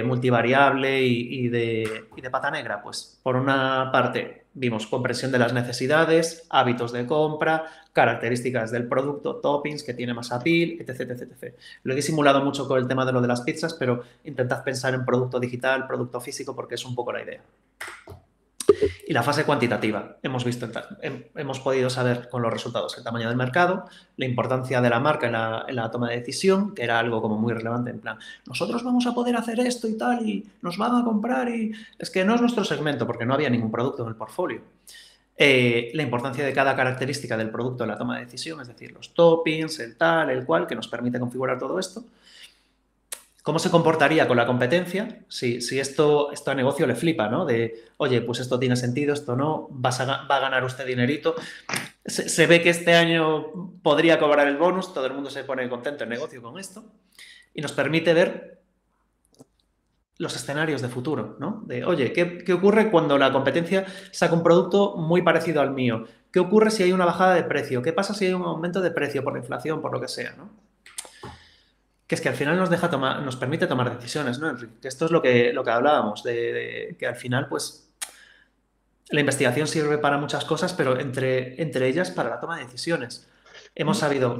multivariable y de pata negra. Pues, por una parte, vimos comprensión de las necesidades, hábitos de compra, características del producto, toppings, que tiene más appeal, etc, etc, etc. Lo he disimulado mucho con el tema de lo de las pizzas, pero intentad pensar en producto digital, producto físico, porque es un poco la idea. Y la fase cuantitativa. Hemos podido saber con los resultados el tamaño del mercado, la importancia de la marca en la toma de decisión, que era algo como muy relevante, en plan, nosotros vamos a poder hacer esto y tal, y nos van a comprar, y es que no es nuestro segmento, porque no había ningún producto en el portfolio. La importancia de cada característica del producto en la toma de decisión, es decir, los toppings, el tal, el cual, que nos permite configurar todo esto. ¿Cómo se comportaría con la competencia si esto a negocio le flipa, ¿no? De, oye, pues esto tiene sentido, esto no, va a ganar usted dinerito. Se ve que este año podría cobrar el bonus, todo el mundo se pone contento en negocio con esto y nos permite ver los escenarios de futuro, ¿no? De, oye, ¿qué ocurre cuando la competencia saca un producto muy parecido al mío? ¿Qué ocurre si hay una bajada de precio? ¿Qué pasa si hay un aumento de precio por la inflación, por lo que sea, ¿no? Que es que al final nos permite tomar decisiones, ¿no, Enrique? Que esto es lo que hablábamos, de que al final, pues, la investigación sirve para muchas cosas, pero entre ellas para la toma de decisiones. Hemos sabido...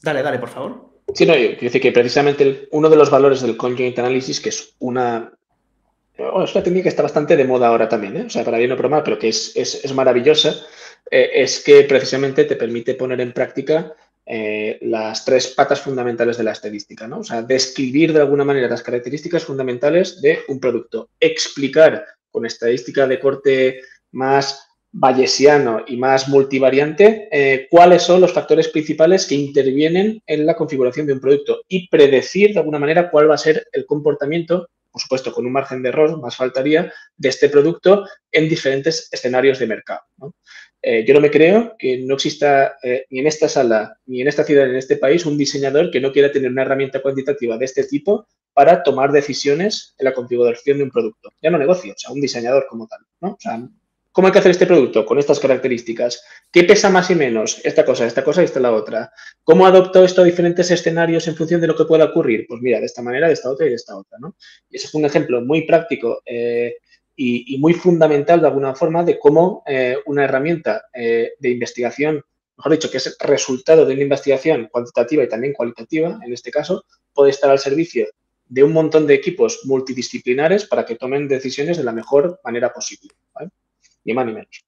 Dale, por favor. Sí, no, yo quiero decir que precisamente uno de los valores del Conjoint Analysis, que es una técnica que está bastante de moda ahora también, ¿eh? O sea, para bien o para mal, pero que es maravillosa, es que precisamente te permite poner en práctica las 3 patas fundamentales de la estadística, ¿no? O sea, describir de alguna manera las características fundamentales de un producto, explicar con estadística de corte más bayesiano y más multivariante cuáles son los factores principales que intervienen en la configuración de un producto y predecir de alguna manera cuál va a ser el comportamiento, por supuesto con un margen de error, más faltaría, de este producto en diferentes escenarios de mercado, ¿no? Yo no me creo que no exista ni en esta sala, ni en esta ciudad, ni en este país, un diseñador que no quiera tener una herramienta cuantitativa de este tipo para tomar decisiones en la configuración de un producto. Ya no negocio, o sea, un diseñador como tal, ¿no? O sea, ¿cómo hay que hacer este producto? Con estas características. ¿Qué pesa más y menos? Esta cosa y esta la otra. ¿Cómo adopto esto a diferentes escenarios en función de lo que pueda ocurrir? Pues mira, de esta manera, de esta otra y de esta otra, ¿no? Y ese es un ejemplo muy práctico y muy fundamental de alguna forma de cómo una herramienta de investigación, mejor dicho, que es resultado de una investigación cuantitativa y también cualitativa, en este caso, puede estar al servicio de un montón de equipos multidisciplinares para que tomen decisiones de la mejor manera posible, ¿vale? Ni más ni menos.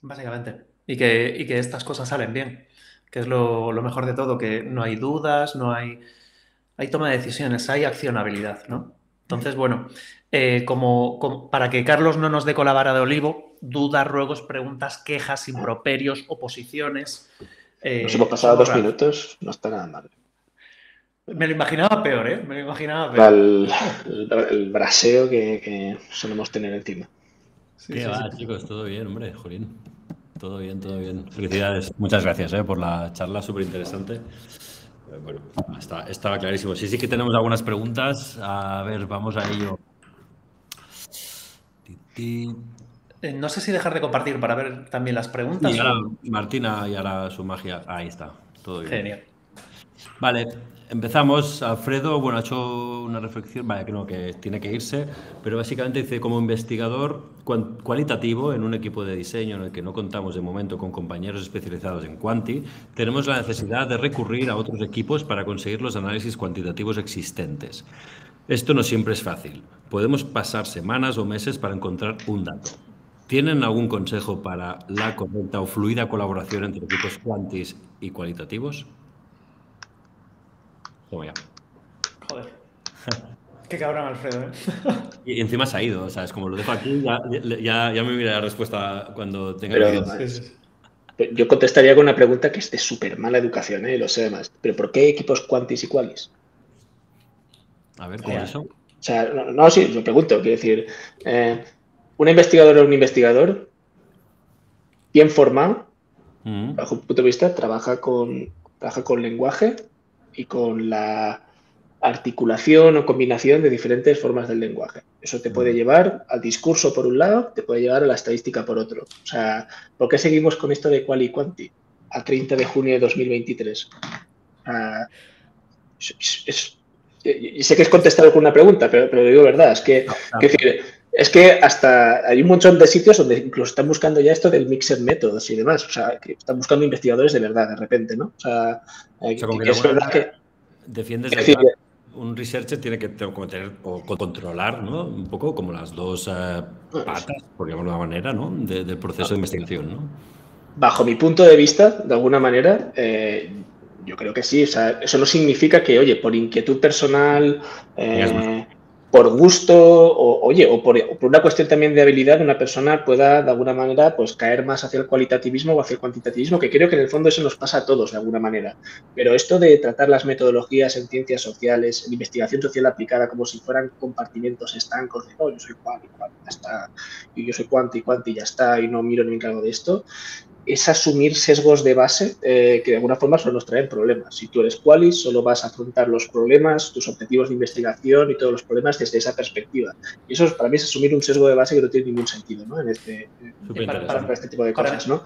Básicamente. Y que estas cosas salen bien, que es lo mejor de todo, que no hay dudas, hay toma de decisiones, hay accionabilidad, ¿no? Entonces, bueno, para que Carlos no nos dé con la vara de olivo, dudas, ruegos, preguntas, quejas, improperios, oposiciones. Nos hemos pasado 2 minutos, no está nada mal. Me lo imaginaba peor, ¿eh? Me lo imaginaba peor. El braseo que solemos tener encima. ¿Qué va, chicos? Todo bien, hombre, Jolín. Todo bien, todo bien. Felicidades. Muchas gracias por la charla, súper interesante. Bueno, estaba clarísimo. Sí que tenemos algunas preguntas. A ver, vamos a ello. No sé si dejar de compartir para ver también las preguntas. Y ahora Martina y ahora su magia. Ahí está, todo bien. Genial. Vale, empezamos. Alfredo, bueno, ha hecho una reflexión, vale, que no, que tiene que irse, pero básicamente dice, como investigador cualitativo en un equipo de diseño en el que no contamos de momento con compañeros especializados en Quanti, tenemos la necesidad de recurrir a otros equipos para conseguir los análisis cuantitativos existentes. Esto no siempre es fácil. Podemos pasar semanas o meses para encontrar un dato. ¿Tienen algún consejo para la correcta o fluida colaboración entre equipos quantis y cualitativos? Toma ya. Joder. Qué cabrón, Alfredo, ¿eh? Y encima se ha ido, o sea, es como lo dejo aquí, ya me miraré la respuesta cuando tenga que ir. Yo contestaría con una pregunta que es de súper mala educación, lo sé además. ¿Pero por qué equipos quantis y qualis? A ver, ¿cómo es eso? O sea, no, sí, yo pregunto, quiero decir, un investigador o un investigador bien formado, bajo un punto de vista, trabaja con lenguaje y con la articulación o combinación de diferentes formas del lenguaje. Eso te puede llevar al discurso por un lado, te puede llevar a la estadística por otro. O sea, ¿por qué seguimos con esto de quali y quanti a 30 de junio de 2023? Sé que es contestar alguna pregunta, pero digo verdad, es que hasta hay un montón de sitios donde incluso están buscando ya esto del mixed methods y demás, o sea, que están buscando investigadores de verdad de repente, ¿no? O sea que es verdad que defiendes que un researcher tiene que tener o controlar, ¿no? Un poco como las dos patas, por llamarlo de una manera, ¿no? Del proceso de investigación, ¿no? Bajo mi punto de vista, de alguna manera, yo creo que sí. O sea, eso no significa que, oye, por inquietud personal, por gusto, o por una cuestión también de habilidad, una persona pueda, de alguna manera, pues caer más hacia el cualitativismo o hacia el cuantitativismo, que creo que en el fondo eso nos pasa a todos, de alguna manera. Pero esto de tratar las metodologías en ciencias sociales, en investigación social aplicada, como si fueran compartimentos estancos, de, yo soy cuanti, ya está, y yo soy cuanti, ya está, y no miro ni me encargo de esto, es asumir sesgos de base que de alguna forma solo nos traen problemas. Si tú eres qualis, solo vas a afrontar los problemas, tus objetivos de investigación y todos los problemas desde esa perspectiva. Y eso para mí es asumir un sesgo de base que no tiene ningún sentido, ¿no? Para este tipo de cosas, ¿no?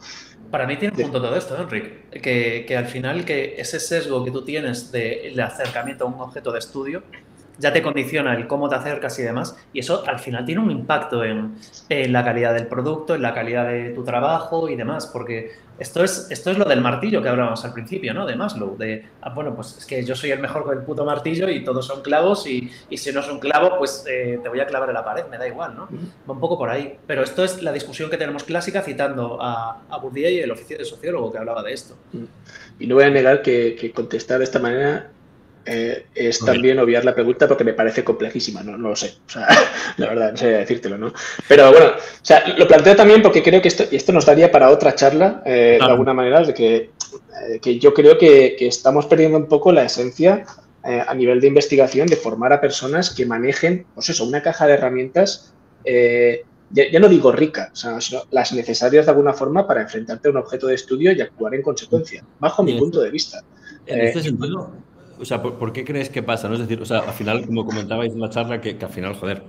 Para mí tiene un punto todo esto, Enric, que al final que ese sesgo que tú tienes de acercamiento a un objeto de estudio ya te condiciona el cómo te acercas y demás, y eso al final tiene un impacto en la calidad del producto, en la calidad de tu trabajo y demás, porque esto es lo del martillo que hablábamos al principio, ¿no? De Maslow, bueno, pues es que yo soy el mejor con el puto martillo y todos son clavos y si no es un clavo, pues te voy a clavar en la pared, me da igual, ¿no? Va un poco por ahí, pero esto es la discusión que tenemos clásica citando a Bourdieu y el oficio de sociólogo que hablaba de esto. Y no voy a negar que contestar de esta manera es también obviar la pregunta porque me parece complejísima, no lo sé, o sea, la verdad, no sé decírtelo, ¿no? Pero bueno, o sea, lo planteo también porque creo que esto nos daría para otra charla, de alguna manera, de que yo creo que estamos perdiendo un poco la esencia a nivel de investigación de formar a personas que manejen, pues eso, una caja de herramientas, ya no digo rica, o sea, sino las necesarias de alguna forma para enfrentarte a un objeto de estudio y actuar en consecuencia, bajo mi punto de vista. En este sentido, o sea, ¿por qué crees que pasa? ¿No? Es decir, o sea, al final, como comentabais en la charla, que al final, joder,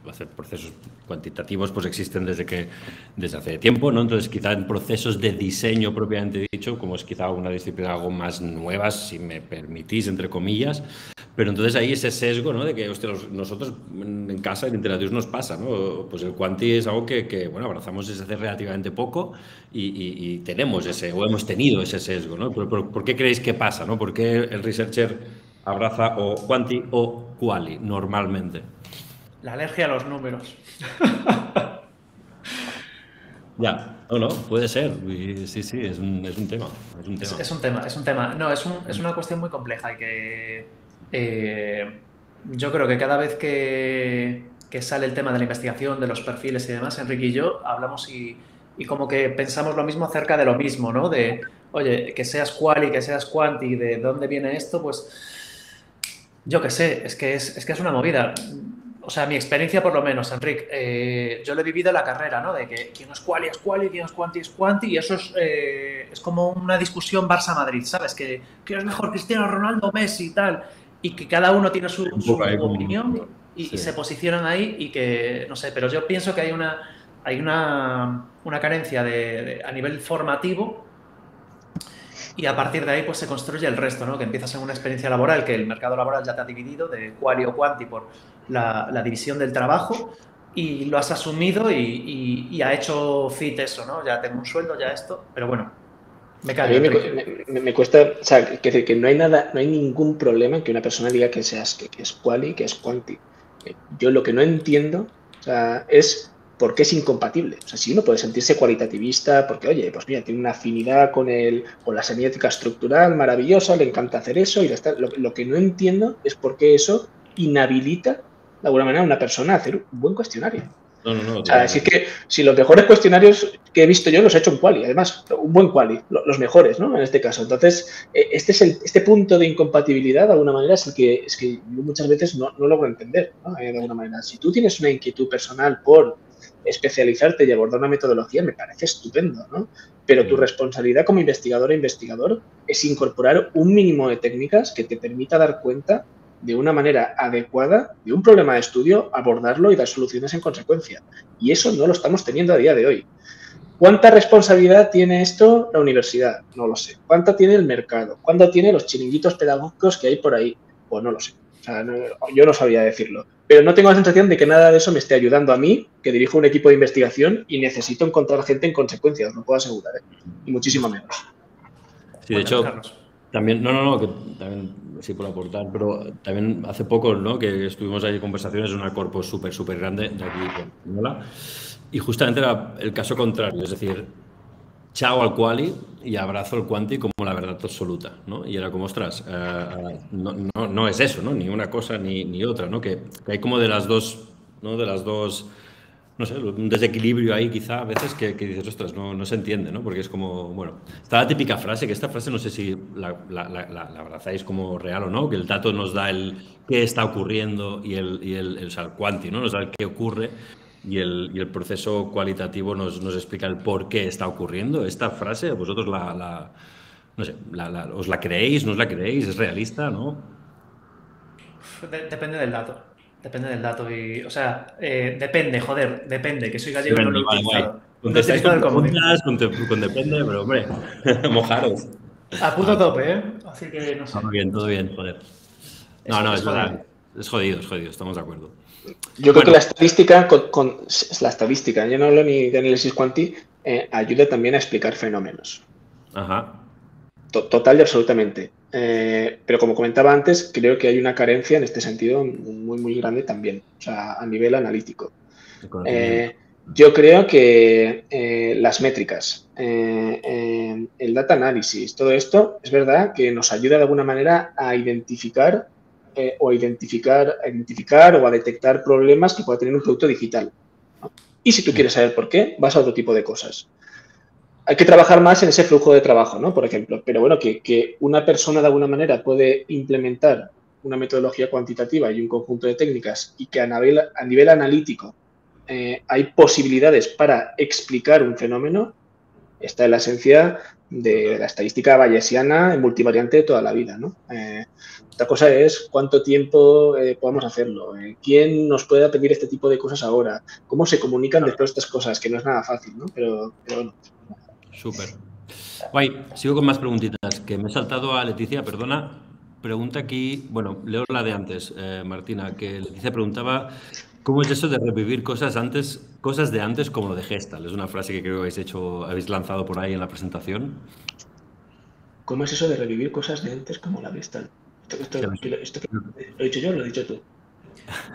hacer procesos cuantitativos pues existen desde hace tiempo, ¿no? Entonces, quizá en procesos de diseño propiamente dicho, como es quizá una disciplina algo más nueva, si me permitís, entre comillas, pero entonces ahí ese sesgo, ¿no? De que, hostia, nosotros en casa en Interactivos nos pasa, ¿no? Pues el quanti es algo que bueno, abrazamos desde hace relativamente poco y tenemos o hemos tenido ese sesgo, ¿no? ¿Por qué creéis que pasa, ¿no? ¿Por qué el researcher abraza o quanti o quali normalmente? La alergia a los números. Ya, no, puede ser. Sí, es un tema. Es un tema. No, es una cuestión muy compleja y que yo creo que cada vez que sale el tema de la investigación, de los perfiles y demás, Enrique y yo hablamos y como que pensamos lo mismo acerca de lo mismo, ¿no? De, oye, que seas quali, que seas quanti, ¿de dónde viene esto? Pues yo qué sé, es que es una movida. o sea, mi experiencia por lo menos, Enric, yo lo he vivido en la carrera, ¿no? De que quien es quali es quali, quien es quanti es quanti, y eso es como una discusión Barça-Madrid, ¿sabes? Que es mejor Cristiano Ronaldo o Messi y tal, y que cada uno tiene su opinión y se posicionan ahí y que, no sé, pero yo pienso que hay una carencia a nivel formativo. Y a partir de ahí pues se construye el resto, ¿no? Que empiezas en una experiencia laboral, que el mercado laboral ya te ha dividido de quali o quanti por la división del trabajo y lo has asumido y ha hecho fit eso, ¿no? Ya tengo un sueldo, ya esto, pero bueno, me callo. A mí me cuesta, o sea, que no hay nada, no hay ningún problema en que una persona diga que es quali, que es quanti. Yo lo que no entiendo, o sea, es por qué es incompatible. O sea, si uno puede sentirse cualitativista, porque, oye, pues mira, tiene una afinidad con la semiótica estructural maravillosa, le encanta hacer eso, y lo que no entiendo es por qué eso inhabilita, de alguna manera, a una persona a hacer un buen cuestionario. No, o sea, es que si los mejores cuestionarios que he visto yo los he hecho en quali, además, un buen quali, los mejores, ¿no? En este caso. Entonces, este punto de incompatibilidad, de alguna manera, es que yo muchas veces no logro entender, ¿no? De alguna manera. Si tú tienes una inquietud personal por especializarte y abordar una metodología, me parece estupendo, ¿no? Pero tu responsabilidad como investigador es incorporar un mínimo de técnicas que te permita dar cuenta de una manera adecuada de un problema de estudio, abordarlo y dar soluciones en consecuencia. Y eso no lo estamos teniendo a día de hoy. ¿Cuánta responsabilidad tiene esto la universidad? No lo sé. ¿Cuánta tiene el mercado? ¿Cuánto tiene los chiringuitos pedagógicos que hay por ahí? Pues no lo sé. O sea, yo no sabía decirlo. Pero no tengo la sensación de que nada de eso me esté ayudando a mí, que dirijo un equipo de investigación y necesito encontrar gente en consecuencia, os lo puedo asegurar, ¿eh? Y muchísimo menos. Sí, de hecho, también, que también sí por aportar, pero también hace poco, ¿no? Que estuvimos ahí en conversaciones en una corpo súper grande de aquí, española, y justamente era el caso contrario, es decir, chao al quali y abrazo al quanti como la verdad absoluta, ¿no? Y era como, ostras, no es eso, ¿no? Ni una cosa ni otra, ¿no? Que hay como de las dos, ¿no? De las dos, no sé, un desequilibrio ahí quizá a veces que dices, ostras, no se entiende, ¿no? Porque es como, bueno, está la típica frase, que esta frase no sé si la abrazáis como real o no, que el dato nos da el qué está ocurriendo y o sea, el quanti, ¿no? Nos da el qué ocurre. Y el proceso cualitativo nos explica el por qué está ocurriendo. Esta frase, vosotros no sé, ¿os la creéis? ¿No os la creéis? ¿Es realista? ¿No? Depende del dato. Depende del dato. O sea, depende, que soy gallego y no lo he utilizado. Contestáis con preguntas, con depende, pero hombre, mojaros. A puto tope, ¿eh? Así que no sé. Todo bien, joder. No, es verdad. Es jodido, estamos de acuerdo. Yo creo que la estadística, la estadística, yo no hablo ni de análisis quanti, ayuda también a explicar fenómenos. Ajá. Total y absolutamente. Pero como comentaba antes, creo que hay una carencia en este sentido muy grande también, o sea, a nivel analítico. Yo creo que las métricas, el data analysis, todo esto, es verdad que nos ayuda de alguna manera a identificar o a detectar problemas que pueda tener un producto digital, ¿no? Y si tú quieres saber por qué, vas a otro tipo de cosas. Hay que trabajar más en ese flujo de trabajo, ¿no? Por ejemplo, pero bueno, que una persona de alguna manera puede implementar una metodología cuantitativa y un conjunto de técnicas y que a nivel analítico hay posibilidades para explicar un fenómeno, está en la esencia de la estadística bayesiana en multivariante de toda la vida, ¿no? Otra cosa es cuánto tiempo podamos hacerlo, quién nos puede pedir este tipo de cosas ahora, cómo se comunican después estas cosas, que no es nada fácil, ¿no? Pero bueno. Súper. Guay, sigo con más preguntitas, que me he saltado a Leticia, perdona. Pregunta aquí, bueno, leo la de antes, Martina, que Leticia preguntaba ¿cómo es eso de revivir cosas de antes como lo de Gestalt? Es una frase que creo que habéis lanzado por ahí en la presentación. ¿Cómo es eso de revivir cosas de antes como la Gestalt? ¿Esto lo he dicho yo o lo he dicho tú?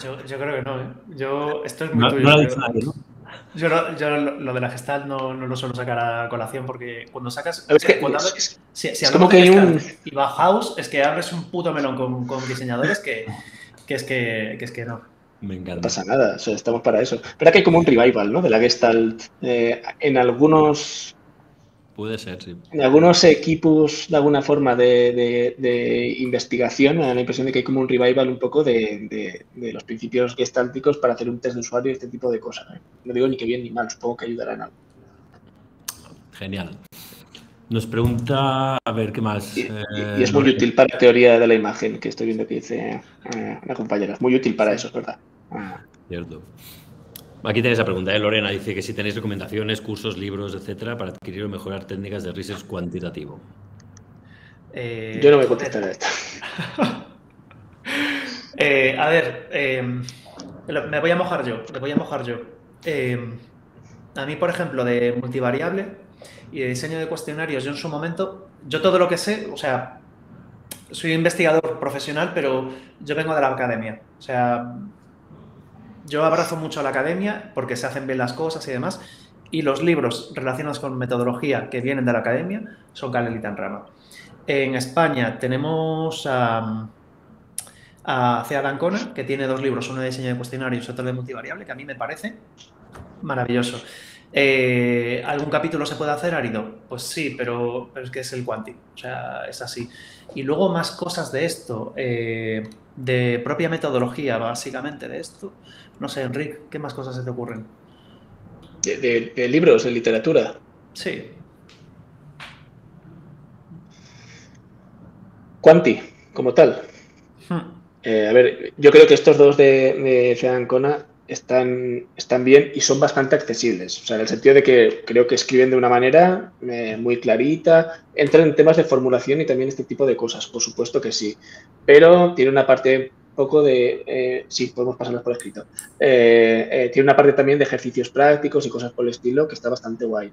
Yo creo que no, esto es muy tuyo. No lo ha dicho nadie, ¿no? Yo lo de la Gestalt no lo suelo sacar a colación porque cuando sacas... Es como que hay un... Y Bauhaus, es que abres un puto melón con diseñadores que es que no. Me encanta. No pasa nada, o sea, estamos para eso. Pero que hay como un revival, ¿no? De la Gestalt en algunos Puede ser, sí. En algunos equipos, de alguna forma, de investigación, me da la impresión de que hay como un revival un poco de los principios gestálticos para hacer un test de usuario y este tipo de cosas. No digo ni que bien ni mal, supongo que ayudarán algo. Genial. Nos pregunta, a ver, ¿qué más? Y es muy útil para teoría de la imagen, que estoy viendo que dice una compañera. Es muy útil para eso, es verdad. Cierto. Aquí tenéis la pregunta, Lorena dice que si tenéis recomendaciones, cursos, libros, etcétera, para adquirir o mejorar técnicas de research cuantitativo. Yo no voy a contestar a esto. A ver, me voy a mojar yo. A mí, por ejemplo, de multivariable y de diseño de cuestionarios, yo en su momento, yo todo lo que sé, o sea, soy investigador profesional, pero yo vengo de la academia. O sea, yo abrazo mucho a la academia porque se hacen bien las cosas y demás, y los libros relacionados con metodología que vienen de la academia son canelita en rama. En España tenemos a Cead Ancona, que tiene 2 libros, uno de diseño de cuestionarios y otro de multivariable, que a mí me parece maravilloso. ¿Algún capítulo se puede hacer árido? Pues sí, pero es que es el Quanti, o sea, es así. Y luego más cosas de esto, de propia metodología, básicamente, de esto. No sé, Enric, ¿qué más cosas se te ocurren? De libros, de literatura. Sí. Quanti, como tal. A ver, yo creo que estos dos de Cead Ancona están bien y son bastante accesibles. O sea, en el sentido de que creo que escriben de una manera muy clarita, entran en temas de formulación y también este tipo de cosas, por supuesto que sí. Pero tiene una parte poco de... sí, podemos pasarlas por escrito. Tiene una parte también de ejercicios prácticos y cosas por el estilo que está bastante guay.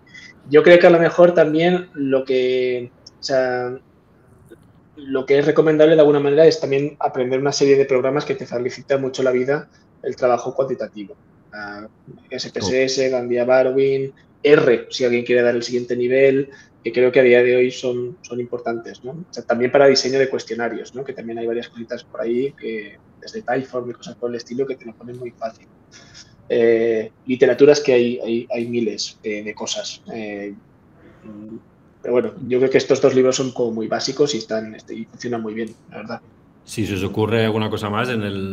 Yo creo que a lo mejor también lo que... O sea, lo que es recomendable de alguna manera es también aprender una serie de programas que te facilitan mucho la vida el trabajo cuantitativo. SPSS, Gandia Barwin, R, si alguien quiere dar el siguiente nivel, que creo que a día de hoy son importantes, ¿no? O sea, también para diseño de cuestionarios, ¿no? Que también hay varias cositas por ahí, que desde Typeform y cosas por el estilo, que te lo ponen muy fácil. Literaturas que hay miles de cosas. Pero bueno, yo creo que estos 2 libros son como muy básicos y funcionan muy bien, la verdad. Si se os ocurre alguna cosa más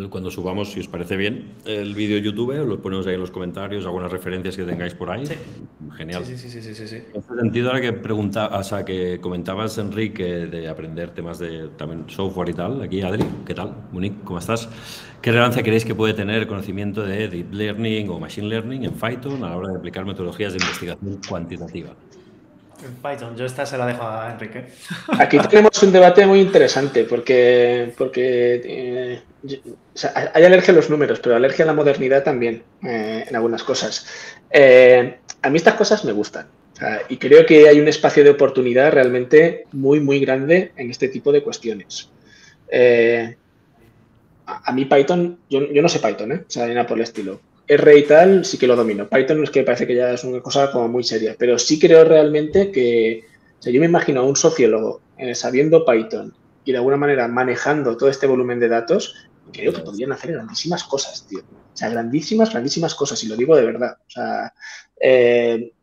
cuando subamos, si os parece bien, el vídeo de YouTube, os lo ponemos ahí en los comentarios, algunas referencias que tengáis por ahí. Sí. Genial. Sí. En ese sentido, ahora que comentabas, Enrique, de aprender temas de también software y tal, aquí Adri, ¿qué tal? Monique, ¿cómo estás? ¿Qué relevancia creéis que puede tener el conocimiento de Deep Learning o Machine Learning en Python a la hora de aplicar metodologías de investigación cuantitativa? En Python, yo esta se la dejo a Enrique. Aquí tenemos un debate muy interesante porque o sea, hay alergia a los números, pero alergia a la modernidad también en algunas cosas. A mí estas cosas me gustan, o sea, y creo que hay un espacio de oportunidad realmente muy, muy grande en este tipo de cuestiones. A mí Python, yo no sé Python, o sea, nada por el estilo. R y tal sí que lo domino. Python es que parece que ya es una cosa como muy seria, pero sí creo realmente que, o sea, yo me imagino a un sociólogo sabiendo Python y de alguna manera manejando todo este volumen de datos, creo que podrían hacer grandísimas cosas, tío. O sea, grandísimas cosas, y lo digo de verdad. O sea,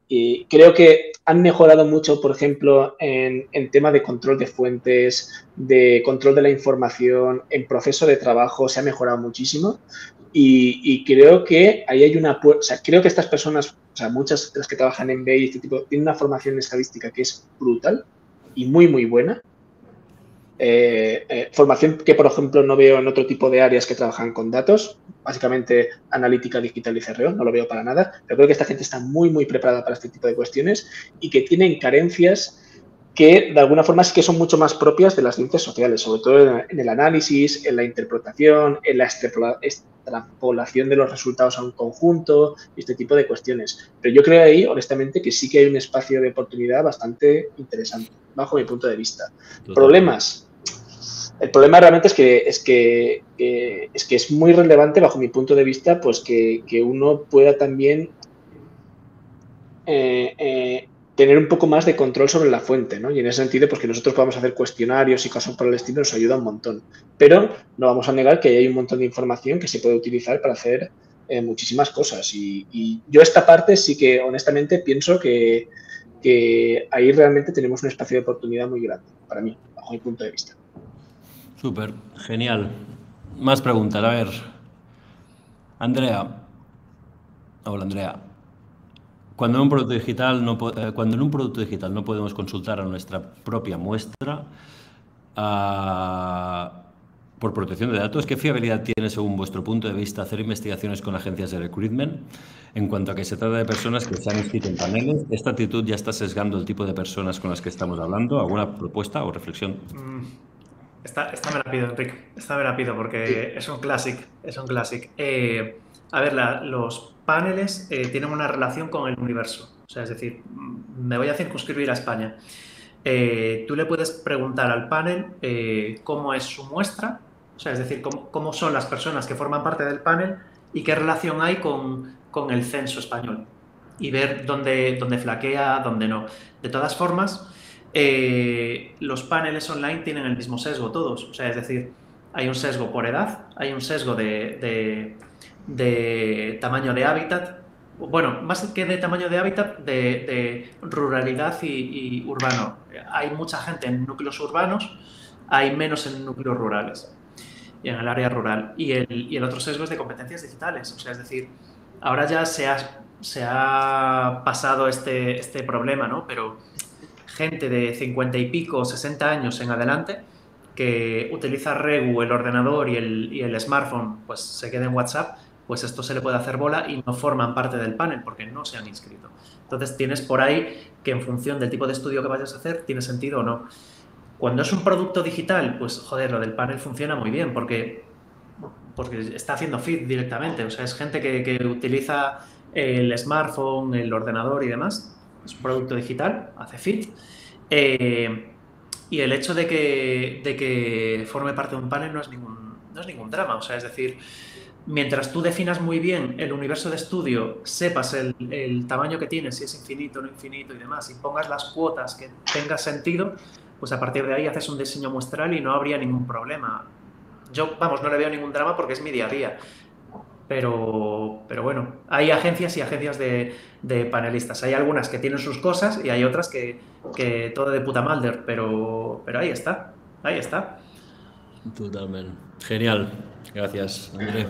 y creo que han mejorado mucho, por ejemplo, en tema de control de fuentes, de control de la información, en proceso de trabajo se ha mejorado muchísimo. Y creo que ahí hay o sea, creo que estas personas, o sea, muchas de las que trabajan en BI y este tipo, tienen una formación en estadística que es brutal y muy, muy buena. Formación que, por ejemplo, no veo en otro tipo de áreas que trabajan con datos, básicamente analítica digital y CRO, no lo veo para nada, pero creo que esta gente está muy, muy preparada para este tipo de cuestiones y que tienen carencias que de alguna forma sí que son mucho más propias de las ciencias sociales, sobre todo en el análisis, en la interpretación, en la extrapolación de los resultados a un conjunto y este tipo de cuestiones. Pero yo creo ahí, honestamente, que sí que hay un espacio de oportunidad bastante interesante, bajo mi punto de vista. ¿Problemas? El problema realmente es que es muy relevante, bajo mi punto de vista, pues que uno pueda también tener un poco más de control sobre la fuente, ¿no? Y en ese sentido, pues que nosotros podamos hacer cuestionarios y cosas por el estilo nos ayuda un montón. Pero no vamos a negar que hay un montón de información que se puede utilizar para hacer muchísimas cosas. Y yo esta parte sí que, honestamente, pienso que que ahí realmente tenemos un espacio de oportunidad muy grande, para mí, bajo mi punto de vista. Súper, genial. Más preguntas, a ver. Andrea. Hola, Andrea. Cuando en un producto digital no podemos consultar a nuestra propia muestra por protección de datos, ¿qué fiabilidad tiene, según vuestro punto de vista, hacer investigaciones con agencias de recruitment en cuanto a que se trata de personas que se han inscrito en paneles? ¿Esta actitud ya está sesgando el tipo de personas con las que estamos hablando? ¿Alguna propuesta o reflexión? Esta me la pido, Enrique. Esta me la pido porque es un clásico. Es un clásico. A ver, los paneles tienen una relación con el universo. O sea, es decir, me voy a circunscribir a España. Tú le puedes preguntar al panel cómo es su muestra, o sea, es decir, cómo son las personas que forman parte del panel y qué relación hay con el censo español y ver dónde flaquea, dónde no. De todas formas, los paneles online tienen el mismo sesgo todos, o sea, es decir, hay un sesgo por edad, hay un sesgo de tamaño de hábitat. Bueno, más que de tamaño de hábitat, de ruralidad y urbano. Hay mucha gente en núcleos urbanos, hay menos en núcleos rurales y en el área rural. Y el otro sesgo es de competencias digitales. O sea, es decir, ahora ya se ha pasado este problema, ¿no? Pero gente de 50 y pico, 60 años en adelante, que utiliza Regu, el ordenador y el smartphone, pues se queda en WhatsApp, pues esto se le puede hacer bola y no forman parte del panel porque no se han inscrito. Entonces tienes por ahí que en función del tipo de estudio que vayas a hacer, tiene sentido o no. Cuando es un producto digital, pues joder, lo del panel funciona muy bien porque está haciendo feed directamente. O sea, es gente que utiliza el smartphone, el ordenador y demás. Es un producto digital, hace feed. Y el hecho de que forme parte de un panel no es ningún drama. O sea, es decir, mientras tú definas muy bien el universo de estudio, sepas el tamaño que tiene, si es infinito o no infinito y demás, y pongas las cuotas que tenga sentido, pues a partir de ahí haces un diseño muestral y no habría ningún problema. Yo, vamos, no le veo ningún drama porque es mi día a día. Pero bueno, hay agencias y agencias de panelistas. Hay algunas que tienen sus cosas y hay otras que todo de puta malder, pero ahí está, ahí está. Totalmente. Genial. Gracias, André.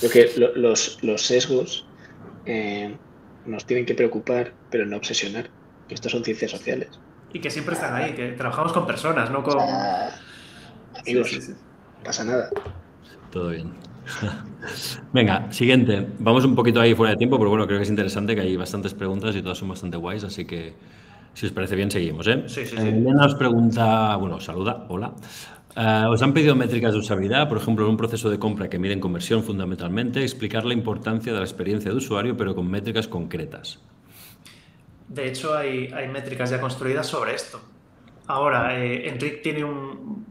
Creo que los sesgos nos tienen que preocupar, pero no obsesionar. Estos son ciencias sociales. Y que siempre están ahí, que trabajamos con personas, no con... Amigos, sí. No pasa nada. Todo bien. Venga, siguiente. Vamos un poquito ahí fuera de tiempo, pero bueno, creo que es interesante, que hay bastantes preguntas y todas son bastante guays, así que si os parece bien, seguimos, ¿eh? Sí. Elena os pregunta, bueno, saluda, hola. ¿Os han pedido métricas de usabilidad, por ejemplo, en un proceso de compra que miden conversión fundamentalmente, explicar la importancia de la experiencia de usuario, pero con métricas concretas? De hecho, hay métricas ya construidas sobre esto. Ahora, Enric tiene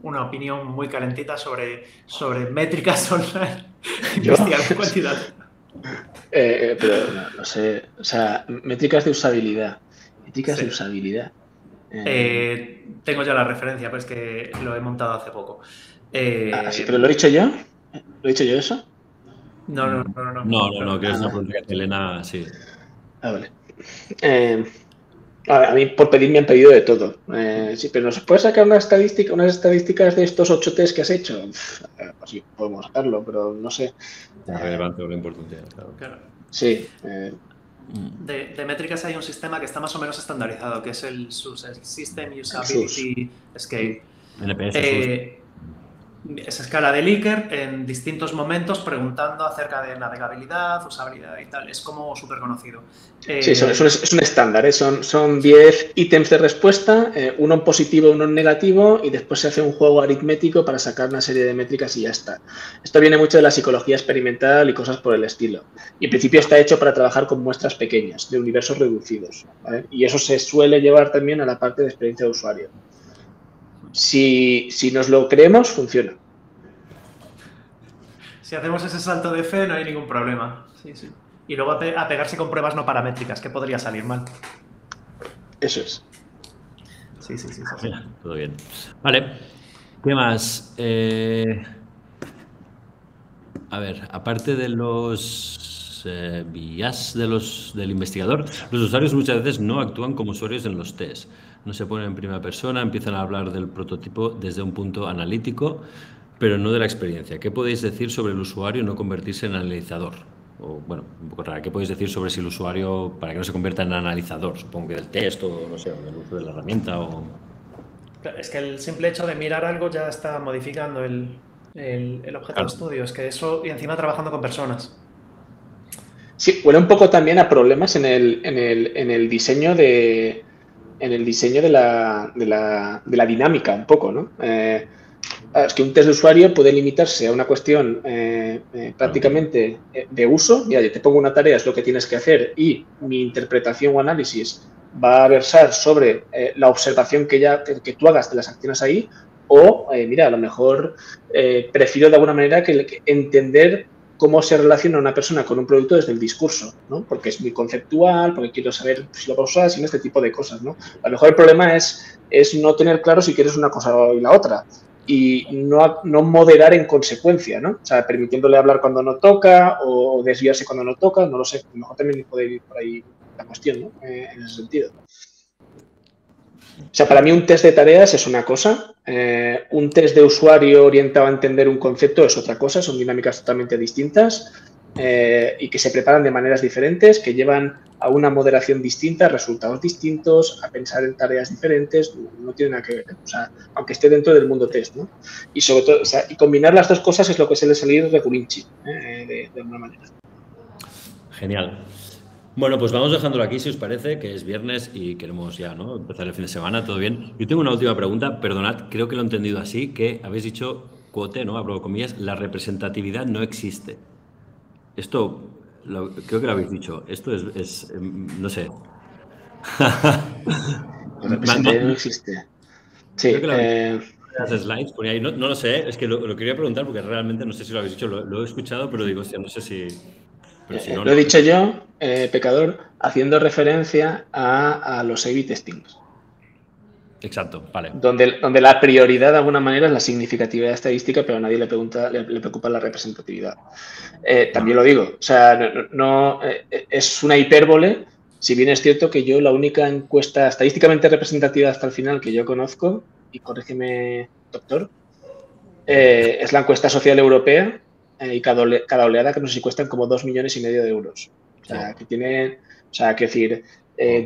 una opinión muy calentita sobre métricas online. Investigar cuantidad. Pero no sé, o sea, métricas de usabilidad. Métricas de usabilidad. Tengo ya la referencia, pues que lo he montado hace poco. ¿Sí, pero lo he dicho yo? ¿Lo he dicho yo eso? No, que es una pregunta que Elena, sí. Vale. A mí por pedir me han pedido de todo. Sí, pero ¿nos puedes sacar unas estadísticas de estos 8 test que has hecho? Pues sí, podemos sacarlo, pero no sé. Es relevante o lo importante, claro. Sí. De métricas hay un sistema que está más o menos estandarizado, que es el System Usability Scale. NPS. Es escala de Likert en distintos momentos preguntando acerca de navegabilidad, usabilidad y tal. Es como súper conocido. Sí, es un estándar. Son 10 ítems de respuesta, uno en positivo, uno en negativo, y después se hace un juego aritmético para sacar una serie de métricas y ya está. Esto viene mucho de la psicología experimental y cosas por el estilo. Y en principio está hecho para trabajar con muestras pequeñas, de universos reducidos, ¿vale? Y eso se suele llevar también a la parte de experiencia de usuario. Si nos lo creemos, funciona. Si hacemos ese salto de fe, no hay ningún problema. Sí. Y luego a pegarse con pruebas no paramétricas, que podría salir mal. Eso es. Sí. Todo bien. Vale. ¿Qué más? A ver, aparte de los bias del investigador. Los usuarios muchas veces no actúan como usuarios en los test. No se ponen en primera persona, empiezan a hablar del prototipo desde un punto analítico, pero no de la experiencia. ¿Qué podéis decir sobre el usuario no convertirse en analizador? O, bueno, un poco raro. ¿Qué podéis decir sobre si el usuario, para que no se convierta en analizador? Supongo que del test o, no sé, del uso de la herramienta o... Es que el simple hecho de mirar algo ya está modificando el objeto de estudio. Es que eso, y encima trabajando con personas. Sí, huele un poco también a problemas en el diseño de la dinámica, un poco, ¿no? Es que un test de usuario puede limitarse a una cuestión prácticamente de uso. Mira, yo te pongo una tarea, es lo que tienes que hacer, y mi interpretación o análisis va a versar sobre la observación que tú hagas de las acciones ahí, o, mira, a lo mejor prefiero de alguna manera que entender cómo se relaciona una persona con un producto desde el discurso, ¿no? Porque es muy conceptual, porque quiero saber si lo va a usar, sino este tipo de cosas, ¿no? A lo mejor el problema es no tener claro si quieres una cosa y la otra, y no moderar en consecuencia, ¿no? O sea, permitiéndole hablar cuando no toca o desviarse cuando no toca, no lo sé. A lo mejor también puede ir por ahí la cuestión, ¿no? En ese sentido. O sea, para mí un test de tareas es una cosa, un test de usuario orientado a entender un concepto es otra cosa, son dinámicas totalmente distintas y que se preparan de maneras diferentes, que llevan a una moderación distinta, resultados distintos, a pensar en tareas diferentes, no tiene nada que ver, o sea, aunque esté dentro del mundo test, ¿no? Y sobre todo, o sea, y combinar las dos cosas es lo que suele salir regulinchi, de alguna manera. Genial. Bueno, pues vamos dejándolo aquí, si os parece, que es viernes y queremos ya, ¿no?, empezar el fin de semana, todo bien. Yo tengo una última pregunta, perdonad, creo que lo he entendido así, que habéis dicho, quote, ¿no?, abro comillas, la representatividad no existe. Esto, creo que lo habéis dicho, esto es no sé. La representatividad no existe. Sí. Creo que las slides, ponía ahí, no lo sé, es que lo quería preguntar porque realmente no sé si lo habéis dicho, lo he escuchado, pero digo, hostia, no sé si... No, lo he dicho yo, pecador, haciendo referencia a los A/B testings. Exacto, vale. Donde la prioridad de alguna manera es la significatividad estadística, pero a nadie le preocupa la representatividad. También lo digo, o sea, es una hipérbole, si bien es cierto que yo la única encuesta estadísticamente representativa hasta el final que yo conozco, y corrígeme, doctor, es la encuesta social europea, y cada oleada que nos cuestan como 2,5 millones de euros. O sea, que tiene, o sea, que decir,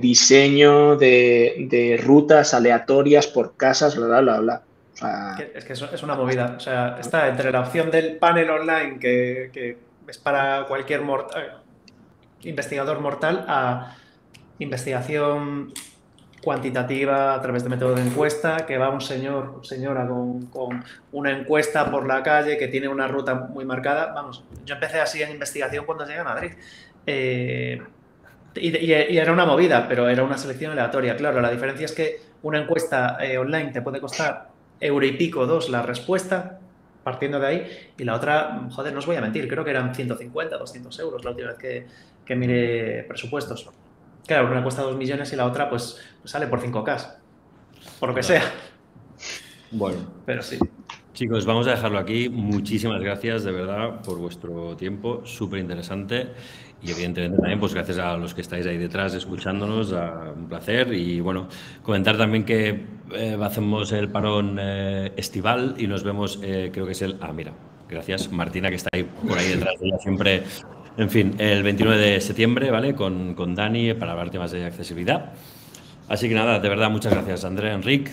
diseño de rutas aleatorias por casas, bla, bla, bla. O sea, es que es una movida. O sea, está entre la opción del panel online, que es para cualquier investigador mortal, a investigación cuantitativa a través de método de encuesta, que va un señor o señora con una encuesta por la calle que tiene una ruta muy marcada. Vamos, yo empecé así en investigación cuando llegué a Madrid. Y era una movida, pero era una selección aleatoria. Claro, la diferencia es que una encuesta online te puede costar euro y pico, 2 la respuesta, partiendo de ahí, y la otra, joder, no os voy a mentir, creo que eran 150, 200 euros la última vez que miré presupuestos. Claro, una cuesta 2 millones y la otra pues sale por 5K, por lo que sea. Bueno. Pero sí. Chicos, vamos a dejarlo aquí. Muchísimas gracias, de verdad, por vuestro tiempo. Súper interesante. Y evidentemente también, pues gracias a los que estáis ahí detrás escuchándonos. Un placer. Y bueno, comentar también que hacemos el parón estival y nos vemos, creo que es mira, gracias, Martina, que está ahí por ahí detrás de ella siempre. En fin, el 29 de septiembre, ¿vale? Con Dani para hablar temas de accesibilidad. Así que nada, de verdad, muchas gracias, Andrea, Enric,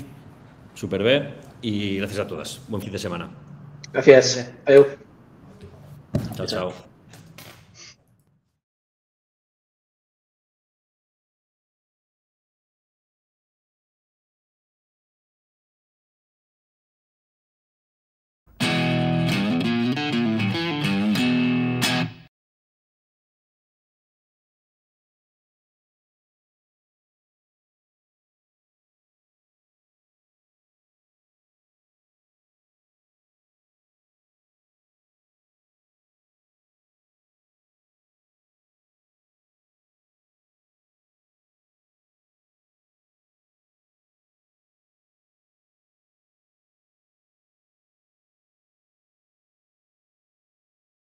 Super B, y gracias a todas. Buen fin de semana. Gracias. Adiós. Chao, chao.